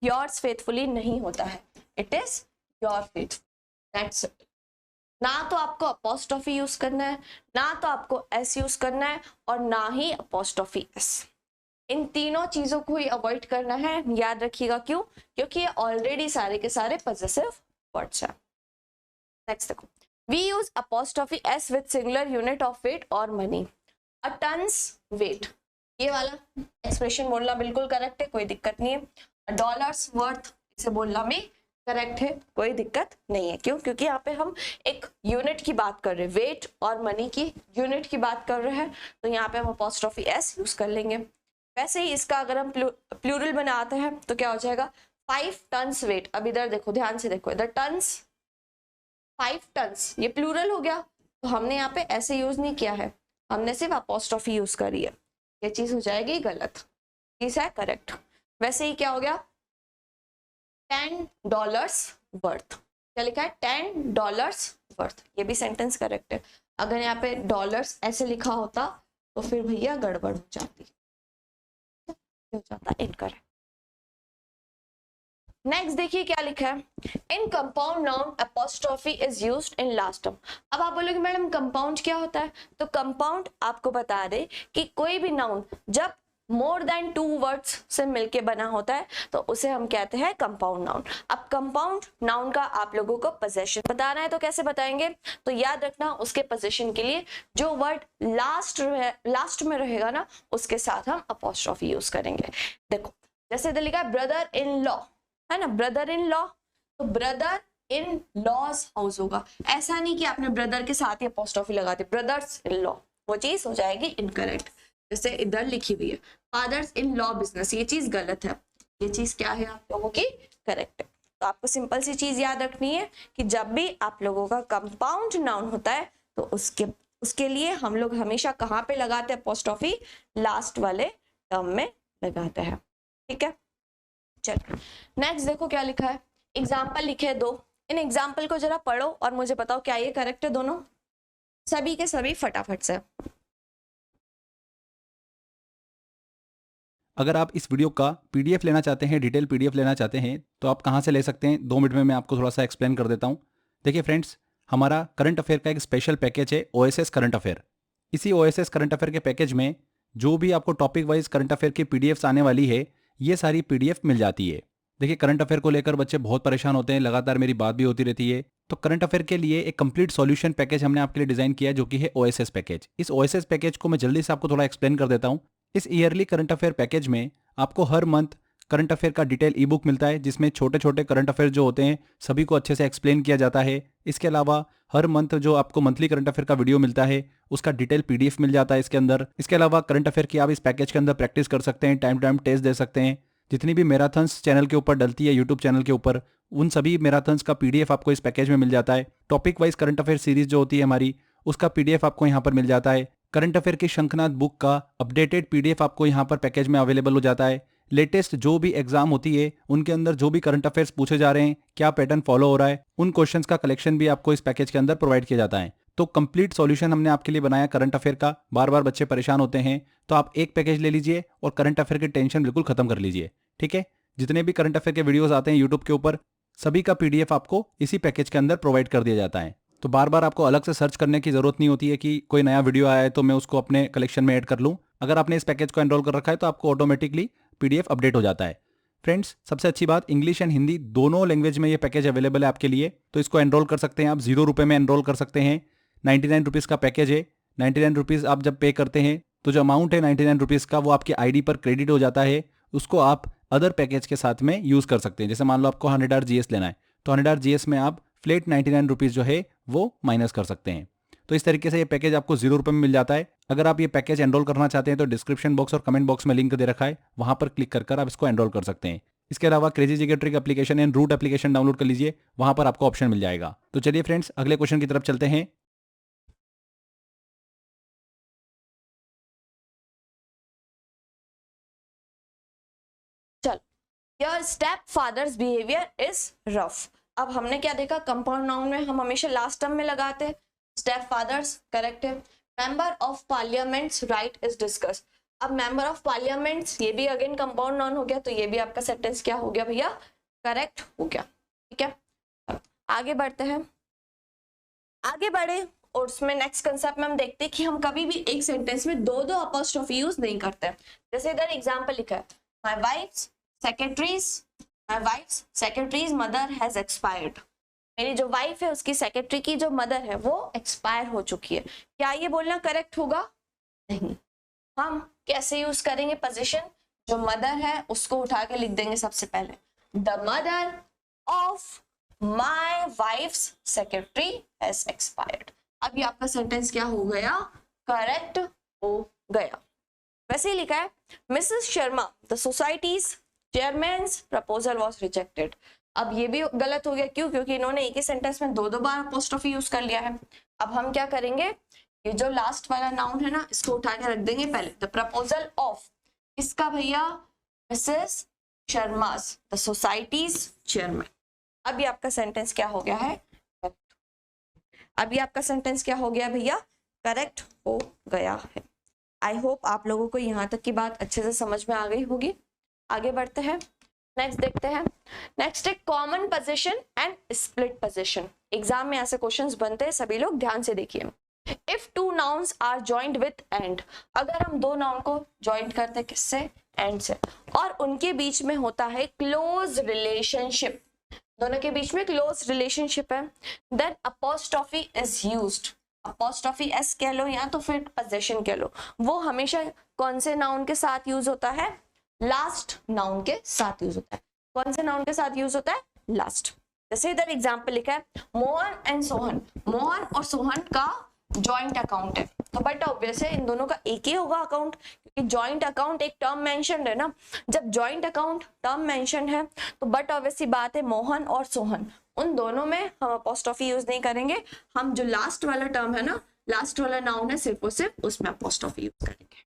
योर्स फेथफुली नहीं होता है, it is your faithful, that's it. ना तो आपको अपोस्ट्रोफी यूज करना है, ना तो आपको एस यूज करना है, और ना ही अपोस्ट्रोफी एस। इन तीनों चीजों को ही अवॉइड करना है। याद रखिएगा क्यों? क्योंकि ये ऑलरेडी सारे के सारे पॉजेसिव वर्ड्स हैं। नेक्स्ट देखो, we use apostrophe s with singular unit of weight और मनी। अ टन्स वेट, ये वाला एक्सप्रेशन बोलना बिल्कुल करेक्ट है, कोई दिक्कत नहीं है। डॉलर्स वर्थ, इसे बोलना भी करेक्ट है, कोई दिक्कत नहीं है। क्यों? क्योंकि यहाँ पे हम एक यूनिट की बात कर रहे हैं, वेट और मनी की यूनिट की बात कर रहे हैं, तो यहाँ पे हम अपोस्ट्रोफी एस यूज कर लेंगे। वैसे ही इसका अगर हम प्लूरल बनाते हैं तो क्या हो जाएगा? 5 टन्स वेट। अब इधर देखो, ध्यान से देखो, इधर टन्स, 5 टन्स, ये प्लूरल हो गया, तो हमने यहाँ पे ऐसे यूज नहीं किया है, हमने सिर्फ अपोस्ट्रोफी यूज करी है। ये चीज हो जाएगी गलत, चीज है करेक्ट। वैसे ही क्या हो गया? $10 वर्थ, क्या लिखा है? $10 वर्थ, ये भी सेंटेंस करेक्ट है। अगर यहाँ पे डॉलर्स ऐसे लिखा होता तो फिर भैया गड़बड़ हो जाती, हो जाता इनकरेक्ट। नेक्स्ट देखिए क्या लिखा है, in compound noun apostrophe is used in last term. अब आप बोलोगे मैडम कंपाउंड क्या होता है? तो कंपाउंड आपको बता दे कि कोई भी नाउन जब मोर देन 2 वर्ड्स से मिलके बना होता है तो उसे हम कहते हैं कंपाउंड नाउन। अब कंपाउंड नाउन का आप लोगों को पोजेशन बताना है, तो कैसे बताएंगे? तो याद रखना, उसके पोजेशन के लिए जो वर्ड लास्ट में रहेगा ना, उसके साथ हम अपोस्ट्रोफी यूज करेंगे। देखो जैसे इधर लिखा है ब्रदर इन लॉ, है ना, ब्रदर इन लॉ, तो ब्रदर इन लॉज हाउस होगा। ऐसा नहीं कि आपने ब्रदर के साथ ही अपोस्ट्रोफी लगा दी, ब्रदर्स इन लॉ, वो चीज हो जाएगी इनकरेक्ट। जैसे इधर लिखी हुई है फादर्स इन लॉ बिजनेस, ये चीज गलत है, ये चीज क्या है आप लोगों की? करेक्ट है। तो आपको सिंपल सी चीज याद रखनी है कि जब भी आप लोगों का कंपाउंड नाउन होता है तो उसके लिए हम लोग हमेशा कहाँ पे लगाते हैं अपोस्ट्रोफी? लास्ट वाले टर्म में लगाते हैं, ठीक है। चलो नेक्स्ट देखो क्या लिखा है, एग्जाम्पल लिखे हैं 2, इन एग्जाम्पल को जरा पढ़ो और मुझे बताओ क्या ये करेक्ट है दोनों, सभी के सभी फटाफट से।
अगर आप इस वीडियो का पीडीएफ लेना चाहते हैं, डिटेल पीडीएफ लेना चाहते हैं, तो आप कहाँ से ले सकते हैं? 2 मिनट में मैं आपको थोड़ा सा एक्सप्लेन कर देता हूँ। देखिए फ्रेंड्स, हमारा करंट अफेयर का एक स्पेशल पैकेज है ओएसएस करंट अफेयर। इसी ओएसएस करंट अफेयर के पैकेज में जो भी आपको टॉपिक वाइज करंट अफेयर की पीडीएफ्स आने वाली है, ये सारी पीडीएफ मिल जाती है। देखिए करंट अफेयर को लेकर बच्चे बहुत परेशान होते हैं, लगातार मेरी बात भी होती रहती है। तो करंट अफेयर के लिए एक कंप्लीट सॉल्यूशन पैकेज हमने आपके लिए डिजाइन किया है, जो कि है ओएसएस पैकेज। इस ओएसएस पैकेज को मैं जल्दी से आपको थोड़ा एक्सप्लेन कर देता हूँ। इस ईयरली करंट अफेयर पैकेज में आपको हर मंथ करंट अफेयर का डिटेल ई बुक मिलता है, जिसमें छोटे छोटे करंट अफेयर जो होते हैं सभी को अच्छे से एक्सप्लेन किया जाता है। इसके अलावा हर मंथ जो आपको मंथली करंट अफेयर का वीडियो मिलता है, उसका डिटेल पीडीएफ मिल जाता है इसके अंदर। इसके अलावा करंट अफेयर की आप इस पैकेज के अंदर प्रैक्टिस कर सकते हैं, टाइम टू टाइम टेस्ट दे सकते हैं। जितनी भी मैराथन्स चैनल के ऊपर डलती है, यूट्यूब चैनल के ऊपर, उन सभी मैराथन्स का पीडीएफ आपको इस पैकेज में मिल जाता है। Topic wise current affair series जो होती है हमारी, उसका पीडीएफ आपको यहाँ पर मिल जाता है। करंट अफेयर की शंखनाद बुक का अपडेटेड पीडीएफ आपको यहाँ पर पैकेज में अवेलेबल हो जाता है। लेटेस्ट जो भी एग्जाम होती है उनके अंदर जो भी करंट अफेयर्स पूछे जा रहे हैं, क्या पैटर्न फॉलो हो रहा है, उन क्वेश्चंस का कलेक्शन भी आपको इस पैकेज के अंदर प्रोवाइड किया जाता है। तो कंप्लीट सॉल्यूशन हमने आपके लिए बनाया करंट अफेयर का। बार बार बच्चे परेशान होते हैं, तो आप एक पैकेज ले लीजिए और करंट अफेयर की टेंशन बिल्कुल खत्म कर लीजिए, ठीक है। जितने भी करंट अफेयर के वीडियोस आते हैं यूट्यूब के ऊपर, सभी का पीडीएफ आपको इसी पैकेज के अंदर प्रोवाइड कर दिया जाता है। तो बार बार आपको अलग से सर्च करने की जरूरत नहीं होती है कि कोई नया वीडियो आया है तो मैं उसको अपने कलेक्शन में ऐड कर लूँ। अगर आपने इस पैकेज को एनरोल कर रखा है तो आपको ऑटोमेटिकली पीडीएफ अपडेट हो जाता है। फ्रेंड्स, सबसे अच्छी बात, इंग्लिश एंड हिंदी दोनों लैंग्वेज में ये पैकेज अवेलेबल है आपके लिए, तो इसको एनरोल कर सकते हैं आप। 0 रुपये में एनरोल कर सकते हैं। 99 रुपीज़ का पैकेज है। 99 रुपीज़ आप जब पे करते हैं तो जो अमाउंट है 99 रुपीज़ का, वो आपकी आईडी पर क्रेडिट हो जाता है। उसको आप अदर पैकेज के साथ में यूज़ कर सकते हैं। जैसे मान लो आपको 100 GS लेना है, तो 100 GS में आप फ्लेट 99 रुपीज़ जो है वो माइनस कर सकते हैं। तो इस तरीके से ये पैकेज आपको 0 रुपये में मिल जाता है। अगर आप ये पैकेज एनरोल करना चाहते हैं तो डिस्क्रिप्शन बॉक्स और कमेंट बॉक्स में लिंक दे रखा है, वहां पर क्लिक कर आप इसको एनरोल कर सकते हैं। इसके अलावा crazy GK trick application and root application download कर लीजिए, वहां पर आपको ऑप्शन मिल जाएगा। तो चलिए फ्रेंड्स, अगले क्वेश्चन की तरफ चलते हैं।
चल, your step father's behaviour is rough. अब हमने क्या देखा, कंपाउंड नाउन में हम हमेशा लास्ट टर्म में लगाते हैं। स्टेप फादर्स करेक्ट है। Member of parliaments right is discuss. अब मेंबर ऑफ पार्लियामेंट्स, ये भी अगेन कंपाउंड नाउन हो गया, तो ये भी आपका सेंटेंस क्या हो गया भैया? करेक्ट हो गया, ठीक है। आगे बढ़ते हैं। आगे बढ़े और उसमें नेक्स्ट कंसेप्ट में हम देखते हैं कि हम कभी भी एक सेंटेंस में दो दो अपॉस्ट्रोफी यूज नहीं करते। जैसे इधर एग्जांपल लिखा है, my wives secretaries mother has expired. मेरी जो वाइफ है उसकी सेक्रेटरी की जो मदर है वो एक्सपायर हो चुकी है। क्या ये बोलना करेक्ट होगा? नहीं। हम कैसे यूज करेंगे पोजीशन? जो मदर है उसको उठा के लिख देंगे सबसे पहले, the mother of my wives secretary has expired. अब ये आपका सेंटेंस क्या हो गया? करेक्ट हो गया। वैसे ही लिखा है, Mrs Sharma the societies chairman's proposal was rejected. अब ये भी गलत हो गया, क्यों? क्योंकि इन्होंने एक ही सेंटेंस में दो दो बार अपोस्ट्रोफी यूज कर लिया है। अब हम क्या करेंगे, ये जो लास्ट वाला नाउन है ना, इसको उठा के रख देंगे पहले, द प्रपोजल ऑफ किसका भैया? Mrs Sharma's the societies chairman. अभी आपका सेंटेंस क्या हो गया है? करेक्ट। अभी आपका सेंटेंस क्या हो गया भैया? करेक्ट हो गया है। आई होप आप लोगों को यहाँ तक की बात अच्छे से समझ में आ गई होगी। आगे बढ़ते हैं, नेक्स्ट देखते हैं। नेक्स्ट है common position and split position. Exam में ऐसे क्वेश्चंस बनते हैं, सभी लोग ध्यान से देखिए। If two nouns are joined with and, अगर हम दो नाउन को जॉइंट करते हैं किससे? एंड से, और उनके बीच में होता है क्लोज रिलेशनशिप, दोनों के बीच में क्लोज रिलेशनशिप है, then apostrophe is used. Apostrophe s कह लो या तो फिर पोजीशन कह लो, वो हमेशा कौन से नाउन के साथ यूज होता है? लास्ट नाउन के साथ यूज होता है। कौन से नाउन के साथ यूज होता है? लास्ट। जैसे इधर एग्जांपल लिखा है, मोहन एंड सोहन, मोहन और सोहन का जॉइंट अकाउंट है, तो बट ऑब्वियस है इन दोनों का एक ही होगा अकाउंट, क्योंकि जॉइंट अकाउंट एक टर्म मेंशन्ड है ना। जब जॉइंट अकाउंट टर्म मेंशन्ड है तो बट ऑब्वियस सी बात है, मोहन और सोहन उन दोनों में हम अपोस्ट्रोफी यूज नहीं करेंगे। हम जो लास्ट वाला टर्म है ना, लास्ट वाला नाउन है, सिर्फ और सिर्फ उसमें अपोस्ट्रोफी यूज करेंगे।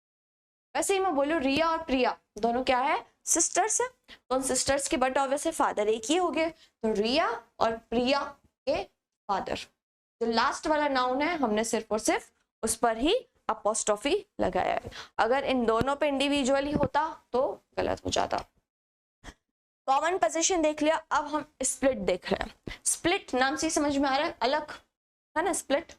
वैसे ही मैं बोलूं, रिया और प्रिया दोनों क्या है? सिस्टर्स है। तो उन सिस्टर्स के बट ऑब्वियस फादर एक ही हो गए, तो रिया और प्रिया के फादर। जो लास्ट वाला नाउन है हमने सिर्फ और सिर्फ उस पर ही अपोस्ट्रोफी लगाया है। अगर इन दोनों पे इंडिविजुअली होता तो गलत हो जाता। कॉमन पोजीशन देख लिया, अब हम स्प्लिट देख रहे हैं। स्प्लिट नाम से समझ में आ रहा है, अलग है ना split.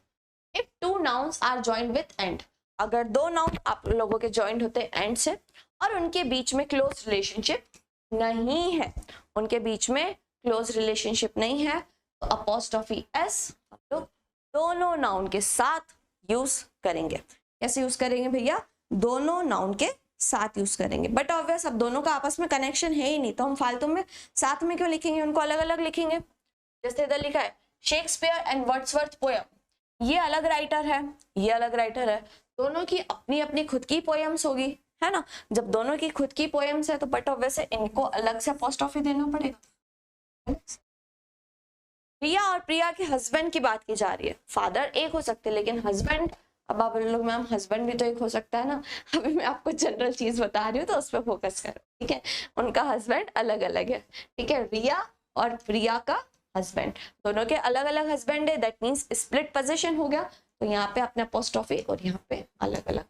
If two nouns are joined with and, अगर दो नाउन आप लोगों के जॉइंट होते हैं एंड से और उनके बीच में क्लोज रिलेशनशिप नहीं है, उनके बीच में क्लोज रिलेशनशिप नहीं है, तो अपोस्ट्रोफी एस हम लोग दोनों नाउन के साथ यूज करेंगे। कैसे यूज करेंगे भैया? दोनों नाउन के साथ यूज करेंगे। बट ऑब्वियस अब दोनों का आपस में कनेक्शन है ही नहीं, तो हम फालतू में साथ में क्यों लिखेंगे, उनको अलग अलग लिखेंगे। जैसे इधर लिखा है, शेक्सपियर एंड वर्ड्सवर्थ पोयम, ये अलग राइटर है, ये अलग राइटर है, दोनों की अपनी अपनी खुद की पोएम्स होगी, है ना। जब दोनों की खुद की पोएम्स है तो बट ऑब्वियस इनको अलग से अपोस्ट्रोफी देना पड़ेगा। प्रिया और प्रिया के हस्बैंड की बात की जा रही है, फादर एक हो सकते हैं लेकिन हस्बैंड, अब आप लोग मैम हस्बैंड भी तो एक हो सकता है ना। अभी मैं आपको जनरल चीज बता रही हूँ तो उस पर फोकस करो, ठीक है। उनका हस्बैंड अलग अलग है, ठीक है। रिया और प्रिया का हस्बैंड, दोनों के अलग अलग हस्बैंड है, दैट मीन्स स्प्लिट पोजीशन हो गया। तो यहाँ पे अपने अपोस्ट्रोफी और यहाँ पे अलग अलग।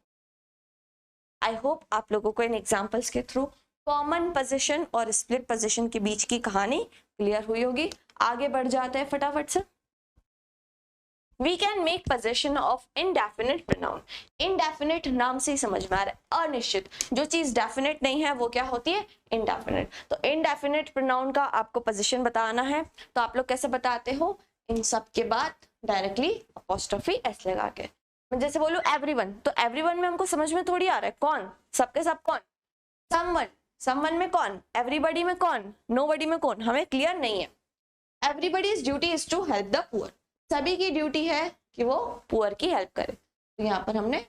आई होप आप लोगों को इन एग्जाम्पल्स के थ्रू कॉमन पोजीशन और स्प्लिट पोजीशन के बीच की कहानी क्लियर हुई होगी। आगे बढ़ जाते हैं फटाफट से। We can make possession of indefinite pronoun. Indefinite नाम से ही समझ में आ रहा है, अनिश्चित। जो चीज डेफिनेट नहीं है वो क्या होती है? इनडेफिनेट। तो इनडेफिनेट प्रोनाउन का आपको पोजीशन बताना है, तो आप लोग कैसे बताते हो? इन सब के बाद डायरेक्टली अपोस्ट्रोफी एस लगा के। मैं जैसे बोलूं एवरीवन, तो एवरीवन में हमको समझ में थोड़ी आ रहा है कौन, सबके सब कौन? समवन, समवन में कौन? एवरीबडी में कौन? नोबडी में कौन? हमें क्लियर नहीं है। Everybody's duty is to help the poor, सभी की ड्यूटी है कि वो पुअर की हेल्प करे। तो यहाँ पर हमने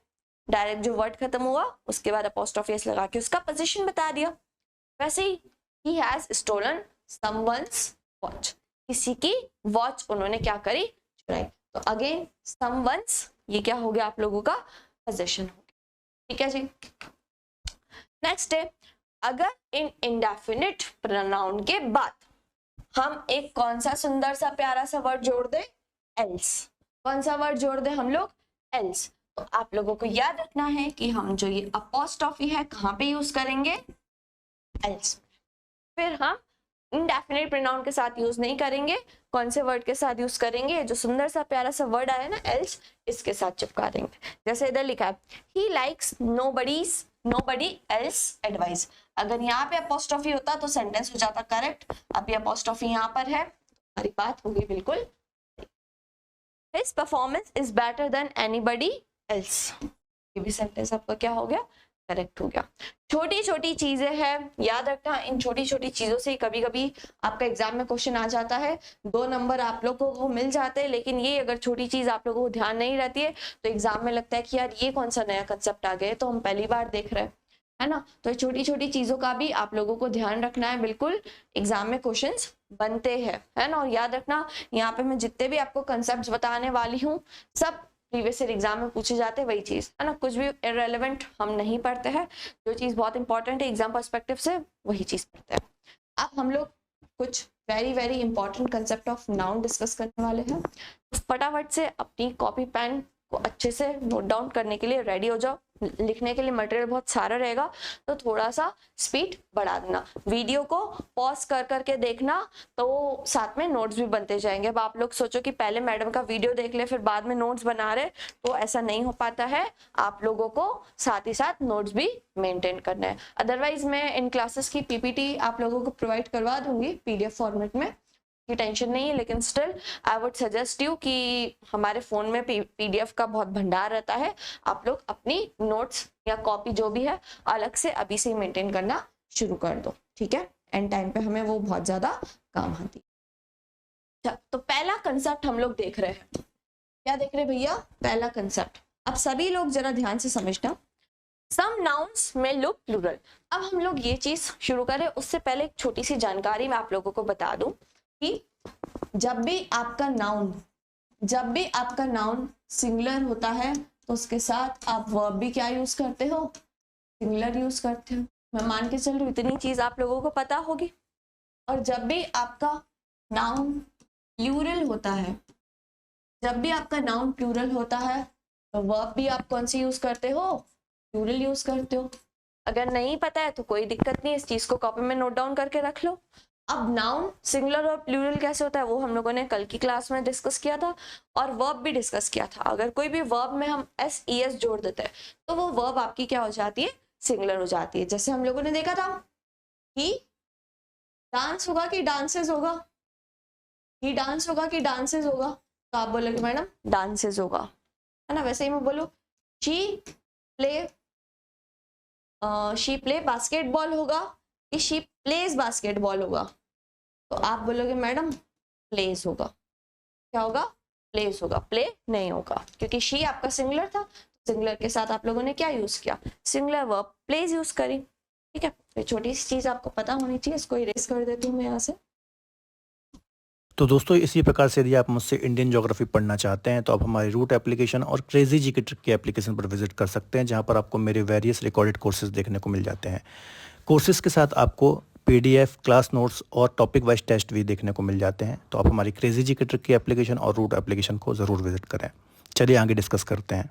डायरेक्ट जो वर्ड खत्म हुआ उसके बाद अपोस्ट्रोफी एस लगा के उसका पोजीशन बता दिया। वैसे ही he has stolen someone's watch, किसी की वॉच उन्होंने क्या करी? चुराई। तो अगेन someone's, ये क्या हो गया आप लोगों का? पोजीशन हो गया, ठीक है जी। नेक्स्ट है, अगर इन इंडेफिनिट प्रोनाउन के बाद हम एक कौन सा सुंदर सा प्यारा सा वर्ड जोड़ दे? एल्स। कौन सा वर्ड जोड़ दे हम लोग? एल्स। तो आप लोगों को याद रखना है कि हम जो ये अपोस्ट्रोफी है कहाँ पे यूज करेंगे? एल्स। फिर हम इंडेफिनिट प्रोनाउन के साथ यूज नहीं करेंगे। कौन से वर्ड के साथ यूज करेंगे? जो सुंदर सा प्यारा सा वर्ड आया ना एल्स, इसके साथ चिपका देंगे। जैसे इधर लिखा है he likes nobody else advice. अगर यहाँ पे अपोस्ट्रोफी होता तो सेंटेंस हो जाता करेक्ट। अब ये अपोस्ट्रोफी यहाँ पर है, हमारी बात होगी बिल्कुल। His performance is better than anybody else, ये भी सेंटेंस आपका क्या हो गया? करेक्ट हो गया। छोटी छोटी चीजें हैं, याद रखना। इन छोटी छोटी चीजों से कभी कभी आपका एग्जाम में क्वेश्चन आ जाता है, 2 नंबर आप लोगों को मिल जाते हैं। लेकिन ये अगर छोटी चीज आप लोगों को ध्यान नहीं रहती है तो एग्जाम में लगता है कि यार ये कौन सा नया कंसेप्ट आ गया है, तो हम पहली बार देख रहे हैं, है ना। तो छोटी छोटी चीजों का भी आप लोगों को ध्यान रखना है, बिल्कुल एग्जाम में क्वेश्चंस बनते हैं, है ना। और याद रखना यहाँ पे मैं जितने भी आपको कंसेप्ट बताने वाली हूँ सब प्रीवियस ईयर एग्जाम में पूछे जाते हैं, वही चीज है ना। कुछ भी इररिलेवेंट हम नहीं पढ़ते हैं, जो चीज बहुत इंपॉर्टेंट है एग्जाम पर्सपेक्टिव से वही चीज पढ़ते हैं। अब हम लोग कुछ very very important concept of noun discuss करने वाले हैं। फटाफट से अपनी कॉपी पेन को अच्छे से नोट डाउन करने के लिए रेडी हो जाओ। लिखने के लिए मटेरियल बहुत सारा रहेगा, तो थोड़ा सा स्पीड बढ़ा देना। वीडियो को पॉज कर करके देखना, तो साथ में नोट्स भी बनते जाएंगे। अब आप लोग सोचो कि पहले मैडम का वीडियो देख ले फिर बाद में नोट्स बना रहे, तो ऐसा नहीं हो पाता है। आप लोगों को साथ ही साथ नोट्स भी मेंटेन करना है। अदरवाइज मैं इन क्लासेस की पीपीटी आप लोगों को प्रोवाइड करवा दूंगी पीडीएफ फॉर्मेट में, की टेंशन नहीं है। लेकिन still I would suggest you कि हमारे फोन में पीडीएफ का बहुत भंडार रहता है, आप लोग अपनी नोट्स या कॉपी जो भी है अलग से अभी से ही मेंटेन करना शुरू कर दो, ठीक है। एंड टाइम पे हमें वो बहुत ज्यादा काम आती है। तो पहला कंसेप्ट हम लोग देख रहे हैं, क्या देख रहे हैं भैया? पहला कंसेप्ट। अब सभी लोग जरा ध्यान से समझना। सम नाउन्स में लुक प्लूरल। अब हम लोग ये चीज शुरू करें उससे पहले एक छोटी सी जानकारी मैं आप लोगों को बता दूं कि जब भी आपका नाउन सिंगुलर होता है तो उसके साथ आप वर्ब भी क्या यूज करते हो? सिंगुलर यूज करते हो। मैं मान के चल रही हूँ इतनी चीज आप लोगों को पता होगी। और जब भी आपका नाउन प्लूरल होता है, तो वर्ब भी आप कौन सी यूज करते हो? प्लूरल यूज करते हो। अगर नहीं पता है तो कोई दिक्कत नहीं, इस चीज को कॉपी में नोट डाउन करके रख लो। अब नाउन सिंगुलर और प्लूरल कैसे होता है वो हम लोगों ने कल की क्लास में डिस्कस किया था, और वर्ब भी डिस्कस किया था। अगर कोई भी वर्ब में हम एस जोड़ देते हैं तो वो वर्ब आपकी क्या हो जाती है? सिंगुलर हो जाती है। जैसे हम लोगों ने देखा था कि डांस होगा कि डांसेस होगा, ही डांस होगा कि डांसेस होगा, तो आप बोलोगे मैडम डांसेस होगा, है ना। वैसे ही मैं बोलूं शी प्ले बास्केटबॉल होगा कि शी प्लेज बास्केटबॉल होगा, तो आप बोलोगे मैडम प्लेज होगा। क्या होगा? प्लेज होगा, प्ले नहीं होगा, क्योंकि शी आपका सिंगुलर था। सिंगुलर के साथ आप लोगों ने क्या यूज किया? सिंगुलर वर्ब प्लेज यूज करी, ठीक है। तो छोटी सी चीज आपको पता होनी चाहिए, इसको इरेज कर देती हूँ मैं यहाँ से।
तो दोस्तों इसी प्रकार से यदि आप मुझसे इंडियन ज्योग्राफी पढ़ना चाहते हैं तो आप हमारी रूट एप्लीकेशन और क्रेजी जी के ट्रिक के एप्लीकेशन पर विजिट कर सकते हैं, जहां पर आपको मेरे वेरियस रिकॉर्डेड कोर्सेज देखने को मिल जाते हैं। कोर्सेज के साथ आपको पीडीएफ, क्लास नोट्स और टॉपिक वाइज टेस्ट भी देखने को मिल जाते हैं। तो आप हमारी क्रेजी जी के ट्रिक की एप्लीकेशन और रूट एप्लीकेशन को ज़रूर विजिट करें। चलिए आगे डिस्कस करते हैं।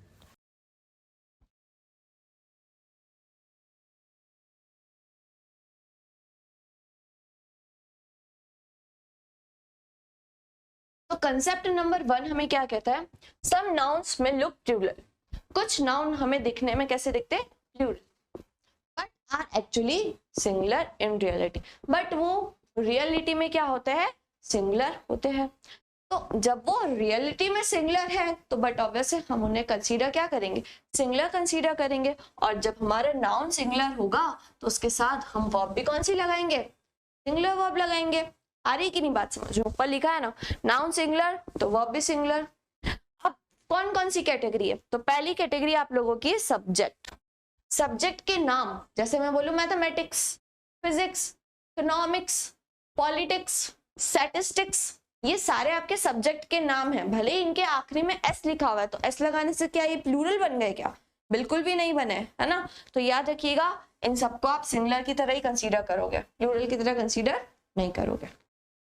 तो कंसेप्ट नंबर 1 हमें क्या कहता है? सम नाउन्स में लुक प्लूरल। कुछ नाउन हमें दिखने में कैसे दिखते हैं? Plural, but are actually singular in reality. But वो रियलिटी में क्या होते हैं? सिंगुलर होते हैं। तो जब वो रियलिटी में सिंगुलर है तो बट ऑब्वियसली हम उन्हें कंसीडर क्या करेंगे? सिंगुलर कंसीडर करेंगे। और जब हमारा नाउन सिंगुलर होगा तो उसके साथ हम वर्ब भी कौन सी लगाएंगे? सिंगुलर वर्ब लगाएंगे। आ रही कि नहीं बात समझ? ऊपर लिखा है ना नाउन सिंगुलर तो वर्ब भी सिंगुलर। अब कौन कौन सी कैटेगरी है? तो पहली कैटेगरी आप लोगों की सब्जेक्ट। सब्जेक्ट के नाम, जैसे मैं बोलूं mathematics, physics, economics, politics, statistics, ये सारे आपके सब्जेक्ट के नाम हैं। भले ही इनके आखिरी में एस लिखा हुआ है, तो एस लगाने से क्या ये प्लूरल बन गए क्या? बिल्कुल भी नहीं बने, है ना। तो याद रखिएगा इन सबको आप सिंगुलर की तरह ही कंसीडर करोगे, प्लूरल की तरह कंसीडर नहीं करोगे।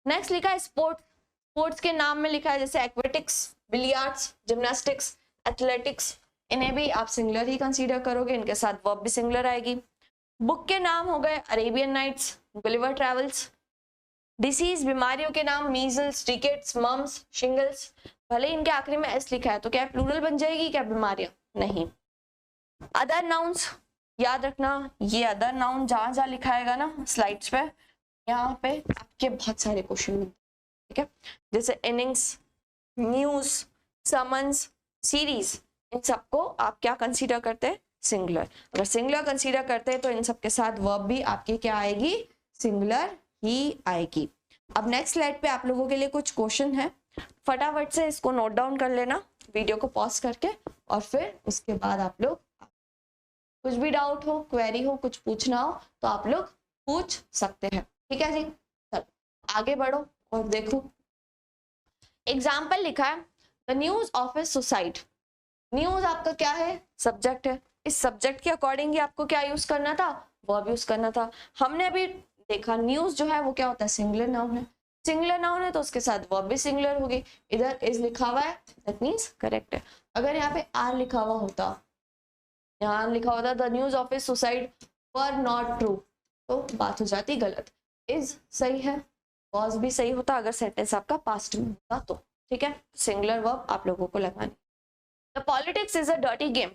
नेक्स्ट लिखा है स्पोर्ट्स। स्पोर्ट्स के नाम में लिखा है जैसे एक्वेटिक्स, बिलियर्ड्स, जिम्नास्टिक्स, एथलेटिक्स, इन्हें भी आप सिंगुलर ही कंसीडर करोगे, इनके साथ वर्ब भी सिंगुलर आएगी। बुक के नाम हो गए Arabian Nights, Gulliver Travels, disease बीमारियों के नाम मीजल्स, रिकेट्स, मम्स, शिंगल्स, भले इनके आखिरी में एस लिखा है तो क्या प्लूरल बन जाएगी क्या बीमारियां? नहीं। अदर नाउन्स याद रखना, ये अदर नाउन जहां जहां लिखाएगा ना स्लाइड्स पे, यहाँ पे आपके बहुत सारे क्वेश्चन मिलते हैं, ठीक है? जैसे इनिंग्स, न्यूज, समन्स, सीरीज, इन सबको आप क्या कंसीडर करते हैं? सिंगुलर। अगर सिंगुलर कंसीडर करते हैं तो इन सबके साथ वर्ब भी आपकी क्या आएगी? सिंगुलर ही आएगी। अब नेक्स्ट स्लाइड पे आप लोगों के लिए कुछ क्वेश्चन है, फटाफट से इसको नोट डाउन कर लेना वीडियो को पॉज करके, और फिर उसके बाद आप लोग कुछ भी डाउट हो, क्वेरी हो, कुछ पूछना हो तो आप लोग पूछ सकते हैं, ठीक है जी? चलो आगे बढ़ो और देखो। एग्जाम्पल लिखा है the news of a society. News आपका क्या है? सब्जेक्ट है। इस सब्जेक्ट के अकॉर्डिंग ही आपको क्या यूज करना था? वर्ब यूज करना था। हमने अभी देखा न्यूज जो है वो क्या होता है? सिंगुलर नाउन है। सिंगुलर नाउन है तो उसके साथ वर्ब भी सिंगुलर होगी। इधर इज लिखा हुआ है, दैट मींस करेक्ट है। अगर यहाँ पे आर लिखा हुआ होता, यहाँ लिखा होता the news of a society were not true, तो बात हो जाती गलत। इज सही है, वॉज भी सही होता अगर सेंटेंस आपका पास्ट में होता तो, ठीक है? सिंगुलर वर्ब आप लोगों को लगानी। The politics is a dirty game.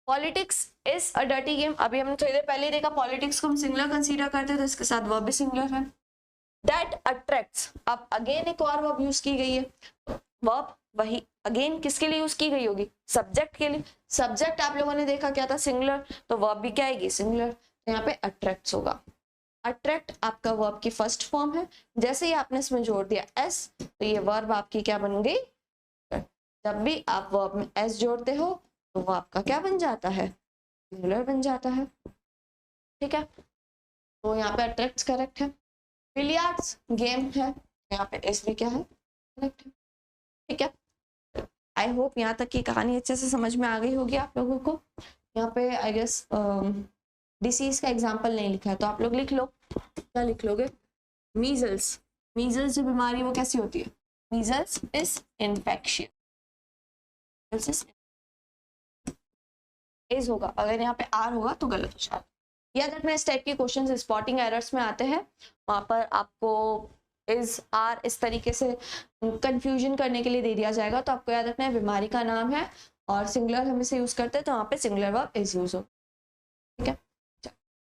Politics is a dirty game. अभी हमने थोड़ी देर पहले देखा पॉलिटिक्स को हम सिंगुलर कंसीडर करते हैं तो इसके साथ वर्ब भी सिंगुलर है। दैट अट्रैक्ट्स, अब अगेन एक और वर्ब यूज की गई है। वर्ब वही अगेन किसके लिए यूज की गई होगी? सब्जेक्ट के लिए। सब्जेक्ट आप लोगों ने देखा क्या था? सिंगुलर, तो वर्ब भी क्या आएगी? सिंगुलर। तो यहाँ पे अट्रैक्ट्स होगा। अट्रैक्ट आपका वर्ब की फर्स्ट फॉर्म है। जैसे ही आपने इसमें जोड़ दिया एस तो ये वर्ब आपकी क्या बन गई? जब भी आप वर्ब में एस जोड़ते हो तो वो आपका क्या बन जाता है? सिंगुलर बन जाता है, ठीक है? तो यहाँ पे अट्रैक्ट्स करेक्ट है। बिलियर्ड्स गेम है, यहाँ पे एस भी क्या है? करेक्ट है, ठीक है? आई होप यहाँ तक की कहानी अच्छे से समझ में आ गई होगी आप लोगों को। यहाँ पे आई गेस डिसीज का एग्जाम्पल नहीं लिखा है तो आप लोग लिख लो। क्या लिख लोगे? मीजल्स। मीजल्स जो बीमारी वो कैसी होती है? Measles is infection. इज होगा, अगर यहाँ पे आर होगा तो गलत हो जाएगा। याद रखना इस टाइप के क्वेश्चन स्पॉटिंग एरर्स में आते हैं, वहां पर आपको इज आर इस तरीके से कंफ्यूजन करने के लिए दे दिया जाएगा। तो आपको याद रखना है बीमारी का नाम है और सिंगुलर हम इसे यूज करते हैं तो वहाँ पे सिंगुलर वर्ब इज यूज हो, ठीक है?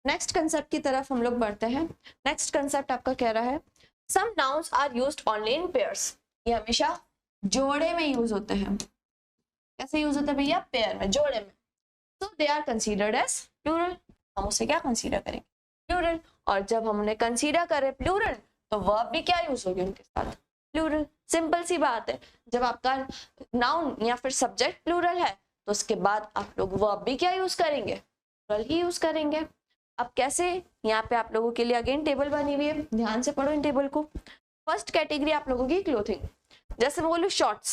नेक्स्ट कंसेप्ट की तरफ हम लोग बढ़ते हैं। नेक्स्ट कंसेप्ट आपका कह रहा है some nouns are used only in pairs. ये हमेशा जोड़े में यूज होते हैं। कैसे यूज होते हैं भैया? पेयर में, जोड़े में। तो they are considered as plural. हम उसे क्या कंसीडर करेंगे? प्लूरल। और जब हमने कंसीडर करे प्लूरल तो वर्ब भी क्या यूज होगी उनके साथ? प्लूरल। सिंपल सी बात है, जब आपका नाउन या फिर सब्जेक्ट प्लूरल है तो उसके बाद आप लोग वर्ब भी क्या यूज करेंगे? प्लूरल ही यूज करेंगे। अब कैसे? यहाँ पे आप लोगों के लिए अगेन टेबल बनी हुई है, ध्यान से पढ़ो इन टेबल को। फर्स्ट कैटेगरी आप लोगों की क्लोथिंग। जैसे मैं बोलूँ शॉर्ट्स,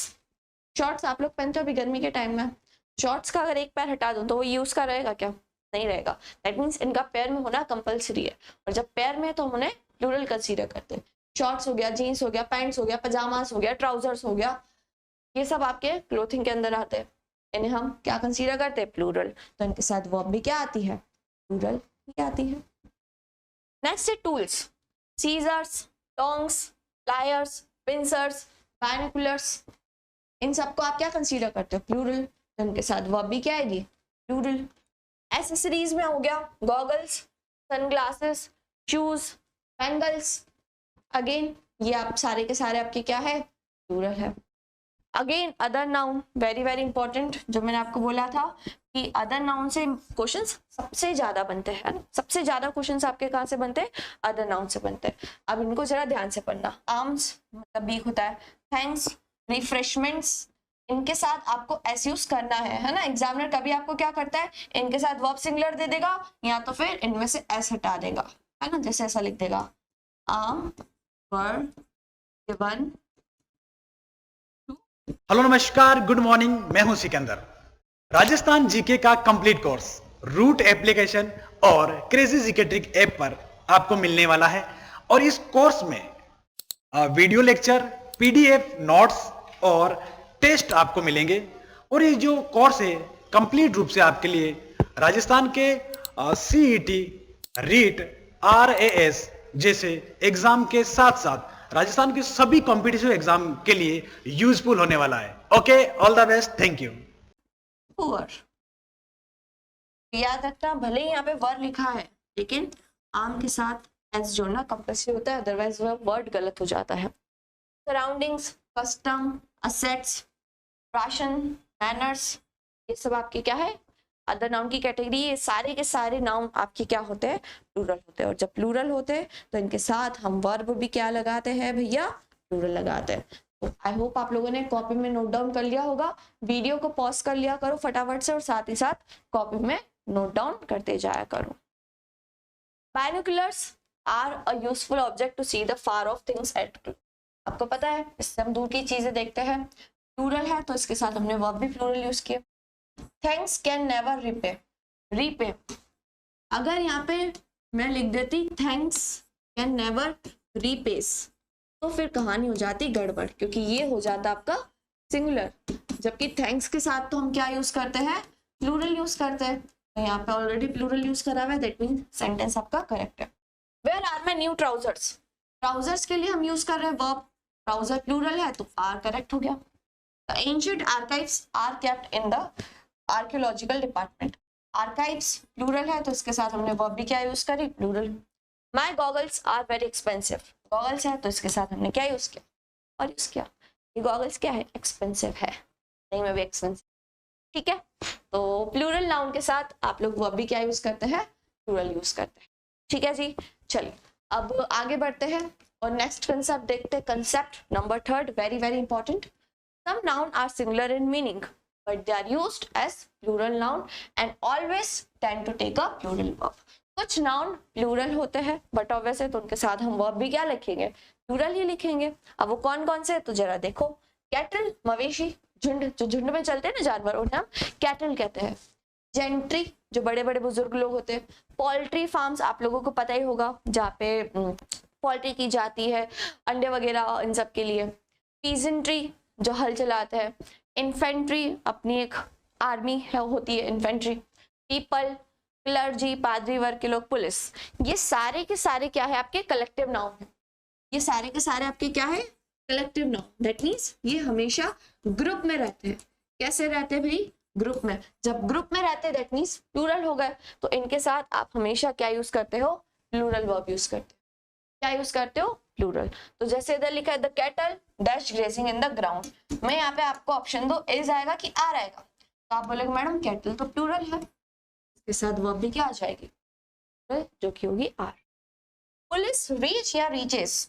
शॉर्ट्स आप लोग पहनते हो अभी गर्मी के टाइम में। शॉर्ट्स का अगर एक पैर हटा दूं तो वो यूज का रहेगा क्या? नहीं रहेगा। दैट मीन्स इनका पैर में होना कंपलसरी है, और जब पैर में है तो हम उन्हें प्लूरल कंसीडर करते हैं। शॉर्ट्स हो गया, जीन्स हो गया, पैंट्स हो गया, पजामास हो गया, ट्राउजर्स हो गया, ये सब आपके क्लोथिंग के अंदर आते हैं। इन्हें हम क्या कंसीडर करते हैं? प्लूरल। तो इनके साथ वर्ब भी क्या आती है? प्लूरल ही आती है। नेक्स्ट है tools. Scissors, tongs, pliers, pincers, binoculars, इन सबको आप क्या कंसीडर करते हो? प्लूरल। तो इनके साथ वर्ब भी क्या आएगी? प्लूरल। एसेसरीज में हो गया goggles, sunglasses, shoes, bangles, again ये आप सारे के सारे आपके क्या है? प्लूरल है। Again other noun, very very important, जो मैंने आपको बोला था कि अदर नाउन से क्वेश्चंस सबसे ज्यादा बनते हैं ना, सबसे ज्यादा क्वेश्चंस आपके कहाँ से बनते हैं? अदर नाउन से बनते हैं। अब इनको जरा ध्यान से पढ़ना। आर्म्स मतलब बीक होता है, थैंक्स, रिफ्रेशमेंट्स, इनके साथ आपको एस यूज करना है ना। एग्जामिनर कभी आपको क्या करता है? इनके साथ वर्ब सिंगुलर दे देगा या तो फिर इनमें से एस हटा देगा, है ना। जैसे ऐसा लिख देगा, आर्म वर गिवन।
हेलो नमस्कार, गुड मॉर्निंग, मैं हूं सिकंदर। राजस्थान जीके का कंप्लीट कोर्स रूट एप्लीकेशन और क्रेजी जीके ट्रिक ऐप पर आपको मिलने वाला है। और इस कोर्स में वीडियो लेक्चर, पीडीएफ नोट्स और टेस्ट आपको मिलेंगे। और ये जो कोर्स है कंप्लीट रूप से आपके लिए राजस्थान के सीईटी, रीट, RAS जैसे एग्जाम के साथ साथ राजस्थान के सभी कॉम्पिटिटिव एग्जाम के लिए यूजफुल होने वाला है। Okay, all the best, thank you.
Poor, याद रखना भले ही यहाँ पे वर्ड लिखा है लेकिन आम के साथ एस जोड़ना कंपल्सरी होता है, अदरवाइज वह वर्ड गलत हो जाता है। Surroundings, custom, assets, ration, manners, ये सब आपके क्या है अदर नाउन की कैटेगरी। ये सारे के सारे नाउन आपके क्या होते हैं प्लूरल होते हैं, और जब प्लूरल होते हैं तो इनके साथ हम वर्ब भी क्या लगाते हैं भैया प्लूरल लगाते हैं। तो आई होप आप लोगों ने कॉपी में नोट डाउन कर लिया होगा। वीडियो को पॉज कर लिया करो फटाफट से और साथ ही साथ कॉपी में नोट डाउन करते जाया करो। Binoculars are a useful object to see the far off things at. आपको पता है इससे हम दूर की चीजें देखते हैं। प्लूरल है तो इसके साथ हमने वर्ब भी प्लूरल यूज किया। Thanks can never repay, repay अगर यहाँ पे मैं लिख देती थैंक्स कैन नेवर रीपेस तो फिर कहानी हो जाती गड़बड़, क्योंकि ये हो जाता आपका सिंगुलर, जबकि थैंक्स के साथ तो हम क्या यूज करते हैं प्लूरल यूज करते हैं। तो यहाँ पे ऑलरेडी प्लूरल यूज करा हुआ है, दैट मीन सेंटेंस आपका करेक्ट है। Where are my new trousers, trousers के लिए हम यूज कर रहे हैं वर्ब, ट्राउजर प्लूरल है तो आर करेक्ट हो गया। The ancient archives are kept in the archaeological department. Archives plural है तो इसके साथ हमने verb भी क्या यूज करी plural। My goggles are very expensive. Goggles है तो इसके साथ हमने क्या यूज किया और यूज किया। ये goggles क्या है expensive है, नहीं में भी expensive, ठीक है। तो plural noun के साथ आप लोग verb भी क्या यूज करते हैं plural यूज करते हैं, ठीक है जी। चलिए अब आगे बढ़ते हैं और नेक्स्ट कंसेप्ट देखते हैं। Concept number 3 very very important. Some nouns are singular in meaning, but they are used as plural noun and always tend to take a plural verb. कुछ noun plural होते हैं but obvious है तो उनके साथ हम verb भी क्या लिखेंगे plural ही लिखेंगे। अब वो कौन कौन से तो जरा देखो। कैटल मवेशी, झुंड जो झुंड में चलते हैं ना जानवर, उन्हें हम कैटल कहते हैं। जेंट्री जो बड़े बड़े बुजुर्ग लोग होते हैं। पोल्ट्री फार्म्स आप लोगों को पता ही होगा जहाँ पे पोल्ट्री की जाती है, अंडे वगैरह इन सब के लिए। पीजेंट्री जो हल चलाते हैं। इन्फेंट्री अपनी एक आर्मी है होती है इन्फेंट्री। पीपल, क्लर्जी पादरी वर्ग के लोग, पुलिस, ये सारे के सारे क्या है आपके कलेक्टिव नाउन है। ये सारे के सारे आपके क्या है कलेक्टिव नाउन, दैट मीन्स ये हमेशा ग्रुप में रहते हैं। कैसे रहते हैं भाई ग्रुप में, जब ग्रुप में रहते हैं दैट मीन्स प्लूरल हो गए, तो इनके साथ आप हमेशा क्या यूज करते हो प्लूरल वर्ब यूज करते हो। क्या यूज करते हो प्लूरल। तो जैसे इधर लिखा है the cattle dash grazing in the ground, मैं यहाँ पे आपको ऑप्शन दो इज आएगा कि आर आएगा, तो आप बोलेंगे मैडम कैटल तो प्लूरल है, इसके साथ वर्ब भी क्या आ जाएगी जो कि होगी आर। पुलिस रीच या रीचेस,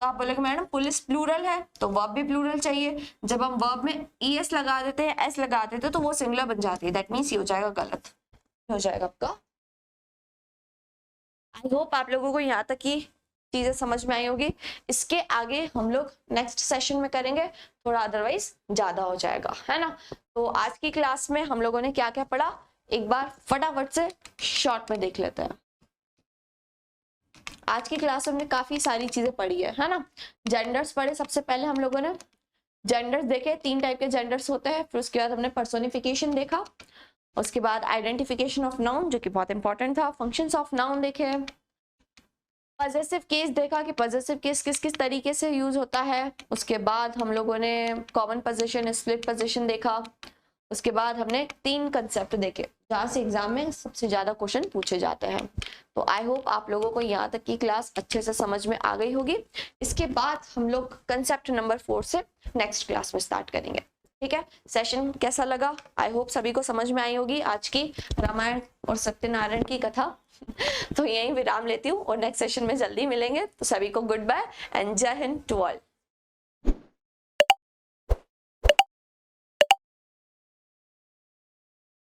तो आप बोलेंगे मैडम पुलिस प्लूरल है तो वर्ब भी प्लूरल चाहिए। जब हम वर्ब में ईएस लगा देते हैं एस लगा देते हैं तो वो सिंगुलर बन जाती है, दैट मीन्स ये हो जाएगा गलत, हो जाएगा आपका। आई होप आप लोगों को यहाँ तक की चीजें समझ में आई होगी। इसके आगे हम लोग नेक्स्ट सेशन में करेंगे, थोड़ा अदरवाइज ज्यादा हो जाएगा, है ना। तो आज की क्लास में हम लोगों ने क्या क्या पढ़ा एक बार फटाफट से शॉर्ट में देख लेते हैं। आज की क्लास में हमने काफी सारी चीजें पढ़ी है ना। जेंडर्स पढ़े सबसे पहले हम लोगों ने, जेंडर्स देखे 3 टाइप के जेंडर्स होते हैं। फिर उसके बाद हमने पर्सोनिफिकेशन देखा, उसके बाद आइडेंटिफिकेशन ऑफ नाउन जो कि बहुत इंपॉर्टेंट था। फंक्शंस ऑफ नाउन देखे, पजेसिव केस देखा कि पजेसिव केस किस किस तरीके से यूज होता है। उसके बाद हम लोगों ने कॉमन पोजीशन, स्प्लिट पोजीशन देखा। उसके बाद हमने 3 कंसेप्ट देखे जहाँ से एग्जाम में सबसे ज्यादा क्वेश्चन पूछे जाते हैं। तो आई होप आप लोगों को यहाँ तक की क्लास अच्छे से समझ में आ गई होगी। इसके बाद हम लोग कंसेप्ट नंबर 4 से नेक्स्ट क्लास में स्टार्ट करेंगे, ठीक है। सेशन कैसा लगा, आई होप सभी को समझ में आई होगी आज की रामायण और सत्यनारायण की कथा। तो यहीं विराम लेती हूँ और नेक्स्ट सेशन में जल्दी मिलेंगे। तो सभी को गुड बाय एंड जय हिंद टू ऑल।